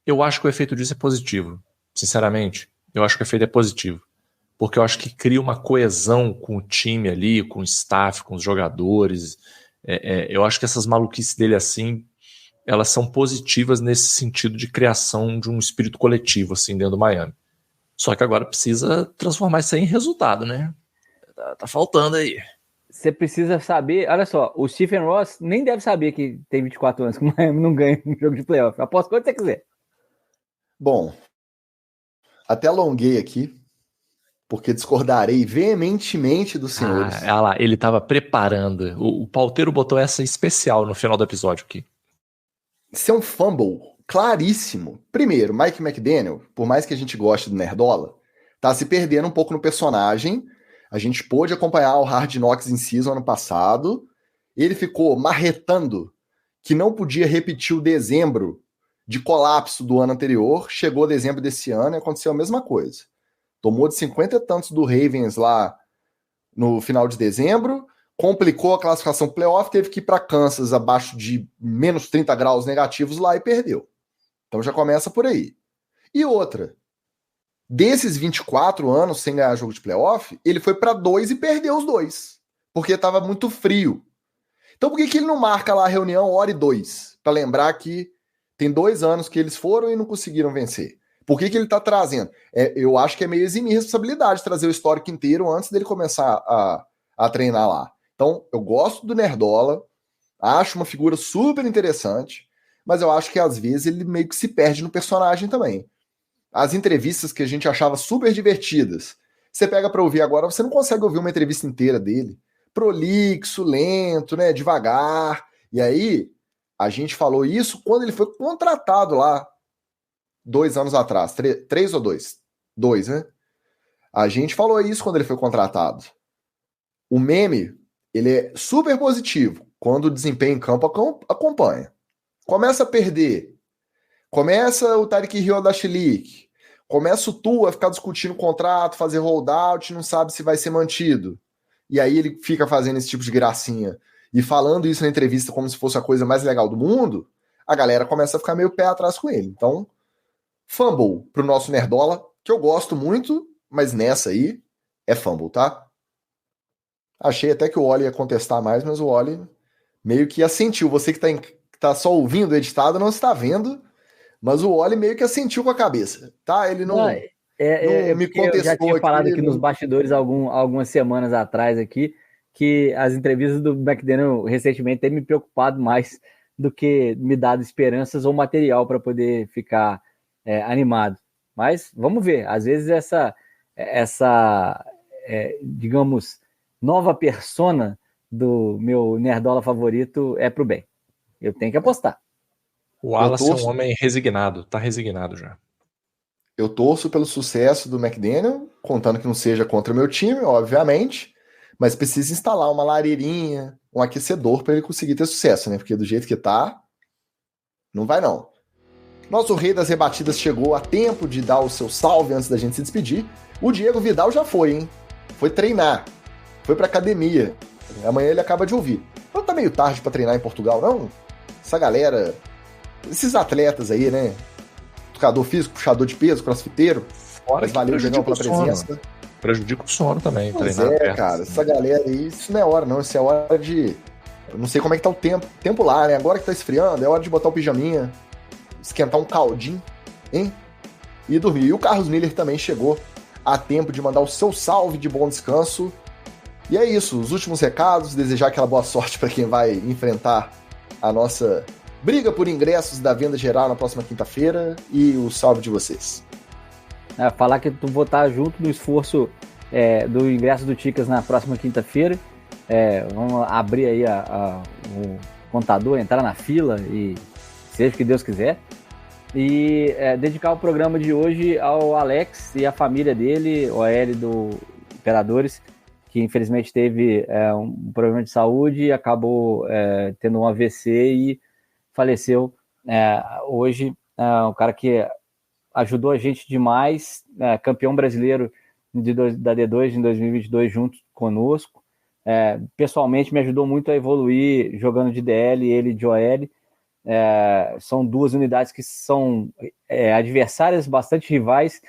Eu acho que o efeito disso é positivo. Sinceramente, eu acho que o efeito é positivo. Porque eu acho que cria uma coesão com o time ali, com o staff, com os jogadores. Eu acho que essas maluquices dele assim, elas são positivas nesse sentido de criação de um espírito coletivo assim dentro do Miami. Só que agora precisa transformar isso aí em resultado, né? Tá faltando aí. Você precisa saber, olha só, o Stephen Ross nem deve saber que tem 24 anos, que o Miami não ganha um jogo de playoff. Aposto quanto você quiser. Bom, até alonguei aqui, porque discordarei veementemente dos senhores. Olha lá, ele tava preparando. O pauteiro botou essa especial no final do episódio aqui. Isso é um fumble claríssimo. Primeiro, Mike McDaniel, por mais que a gente goste do Nerdola, tá se perdendo um pouco no personagem. A gente pôde acompanhar o Hard Knocks in Season ano passado. Ele ficou marretando que não podia repetir o dezembro de colapso do ano anterior. Chegou dezembro desse ano e aconteceu a mesma coisa. Tomou de 50 e tantos do Ravens lá no final de dezembro, complicou a classificação playoff, teve que ir para Kansas abaixo de menos 30 graus negativos lá e perdeu. Então já começa por aí. E outra, desses 24 anos sem ganhar jogo de playoff, ele foi para 2 e perdeu os 2, porque estava muito frio. Então por que ele não marca lá a reunião hora e 2, para lembrar que tem 2 anos que eles foram e não conseguiram vencer? Por que ele está trazendo? Eu acho que é meio eximir responsabilidade trazer o histórico inteiro antes dele começar a treinar lá. Então, eu gosto do Nerdola, acho uma figura super interessante, mas eu acho que às vezes ele meio que se perde no personagem também. As entrevistas que a gente achava super divertidas, você pega para ouvir agora, você não consegue ouvir uma entrevista inteira dele. Prolixo, lento, né, devagar. E aí, a gente falou isso quando ele foi contratado lá, 2 anos atrás, 3 ou 2? 2, né? A gente falou isso quando ele foi contratado. O meme, ele é super positivo quando o desempenho em campo acompanha. Começa a perder, começa o Tyreek Hill da Chilique, começa o Tua a ficar discutindo o contrato, fazer holdout, não sabe se vai ser mantido. E aí ele fica fazendo esse tipo de gracinha. e falando isso na entrevista como se fosse a coisa mais legal do mundo, a galera começa a ficar meio pé atrás com ele. Então, fumble pro nosso Nerdola, que eu gosto muito, mas nessa aí é fumble, tá? Achei até que o Oli ia contestar mais, mas o Oli meio que assentiu. Você que tá só ouvindo o editado não está vendo, mas o Oli meio que assentiu com a cabeça, tá? Ele não me contestou. Eu já tinha falado aqui não... nos bastidores algumas semanas atrás aqui, que as entrevistas do McDaniel recentemente têm me preocupado mais do que me dado esperanças ou material para poder ficar animado. Mas vamos ver, às vezes essa digamos, nova persona do meu Nerdola favorito é pro bem. Eu tenho que apostar. O Wallace é um homem resignado, tá resignado já. Eu torço pelo sucesso do McDaniel, contando que não seja contra o meu time, obviamente, mas precisa instalar uma lareirinha, um aquecedor para ele conseguir ter sucesso, né? Porque do jeito que tá, não vai não. Nosso rei das rebatidas chegou a tempo de dar o seu salve antes da gente se despedir. O Diego Vidal já foi, hein? Foi treinar, foi pra academia. Amanhã ele acaba de ouvir. Não tá meio tarde pra treinar em Portugal, não? Essa galera, esses atletas aí, né? Educador físico, puxador de peso, crossfiteiro. Fora mas valeu, Diegão, pela presença. Prejudica o sono também, pois treinar. Cara, essa galera aí, isso não é hora, não. Isso é hora de... Eu não sei como é que tá o tempo lá, né? Agora que tá esfriando, é hora de botar o pijaminha, esquentar um caldinho, hein? E dormir. E o Carlos Miller também chegou a tempo de mandar o seu salve de bom descanso. E é isso, os últimos recados, desejar aquela boa sorte para quem vai enfrentar a nossa briga por ingressos da venda geral na próxima quinta-feira e o salve de vocês. Falar que tu vou estar junto no esforço do ingresso do Ticas na próxima quinta-feira. Vamos abrir aí o contador, entrar na fila e seja o que Deus quiser. E dedicar o programa de hoje ao Alex e a família dele, o OL do Imperadores, que infelizmente teve um problema de saúde e acabou tendo um AVC e faleceu hoje. Um cara que ajudou a gente demais, campeão brasileiro da D2 em 2022 junto conosco. Pessoalmente me ajudou muito a evoluir jogando de DL e ele de OL. São duas unidades que são adversárias, bastante rivais,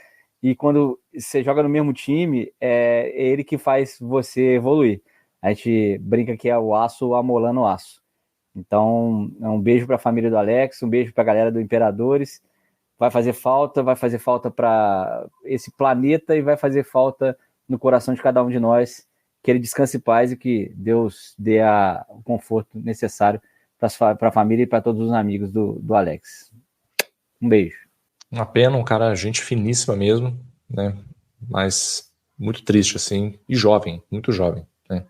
e quando você joga no mesmo time, é ele que faz você evoluir. A gente brinca que é o aço amolando o aço. Então, um beijo para a família do Alex, um beijo para a galera do Imperadores. Vai fazer falta para esse planeta e vai fazer falta no coração de cada um de nós. Que ele descanse em paz e que Deus dê o conforto necessário para a família e para todos os amigos do Alex. Um beijo. Uma pena, um cara, gente finíssima mesmo, né? Mas muito triste, assim, e jovem, muito jovem, né?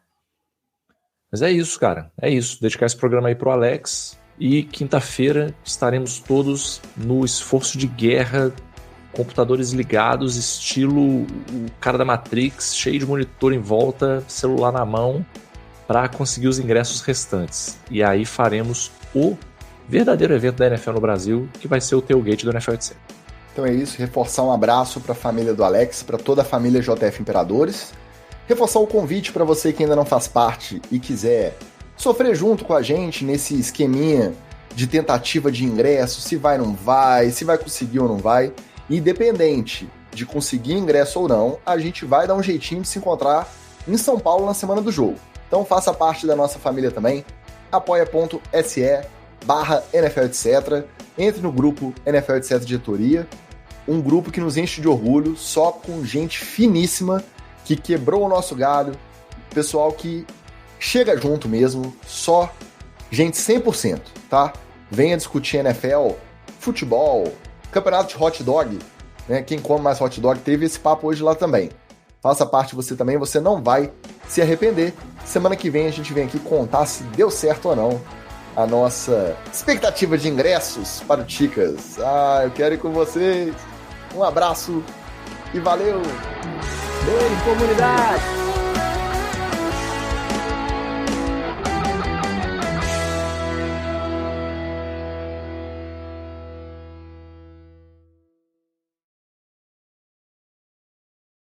Mas é isso, cara, é isso. Dedicar esse programa aí pro Alex e quinta-feira estaremos todos no esforço de guerra, computadores ligados, estilo o cara da Matrix, cheio de monitor em volta, celular na mão, para conseguir os ingressos restantes. E aí faremos o verdadeiro evento da NFL no Brasil, que vai ser o tailgate do NFL etc. Então é isso, reforçar um abraço para a família do Alex, para toda a família JF Imperadores. Reforçar o convite para você que ainda não faz parte e quiser sofrer junto com a gente nesse esqueminha de tentativa de ingresso, se vai ou não vai, se vai conseguir ou não vai. Independente de conseguir ingresso ou não, a gente vai dar um jeitinho de se encontrar em São Paulo na semana do jogo. Então faça parte da nossa família também, apoia.se/NFL etc. Entre no grupo NFL etc Diretoria, um grupo que nos enche de orgulho, só com gente finíssima, que quebrou o nosso galho, pessoal que chega junto mesmo, só gente 100%, tá? Venha discutir NFL, futebol, campeonato de hot dog, né? Quem come mais hot dog, teve esse papo hoje lá também. Faça parte você também, você não vai se arrepender. Semana que vem a gente vem aqui contar se deu certo ou não a nossa expectativa de ingressos para o Ticas. Eu quero ir com vocês. Um abraço e valeu! Beijo, comunidade!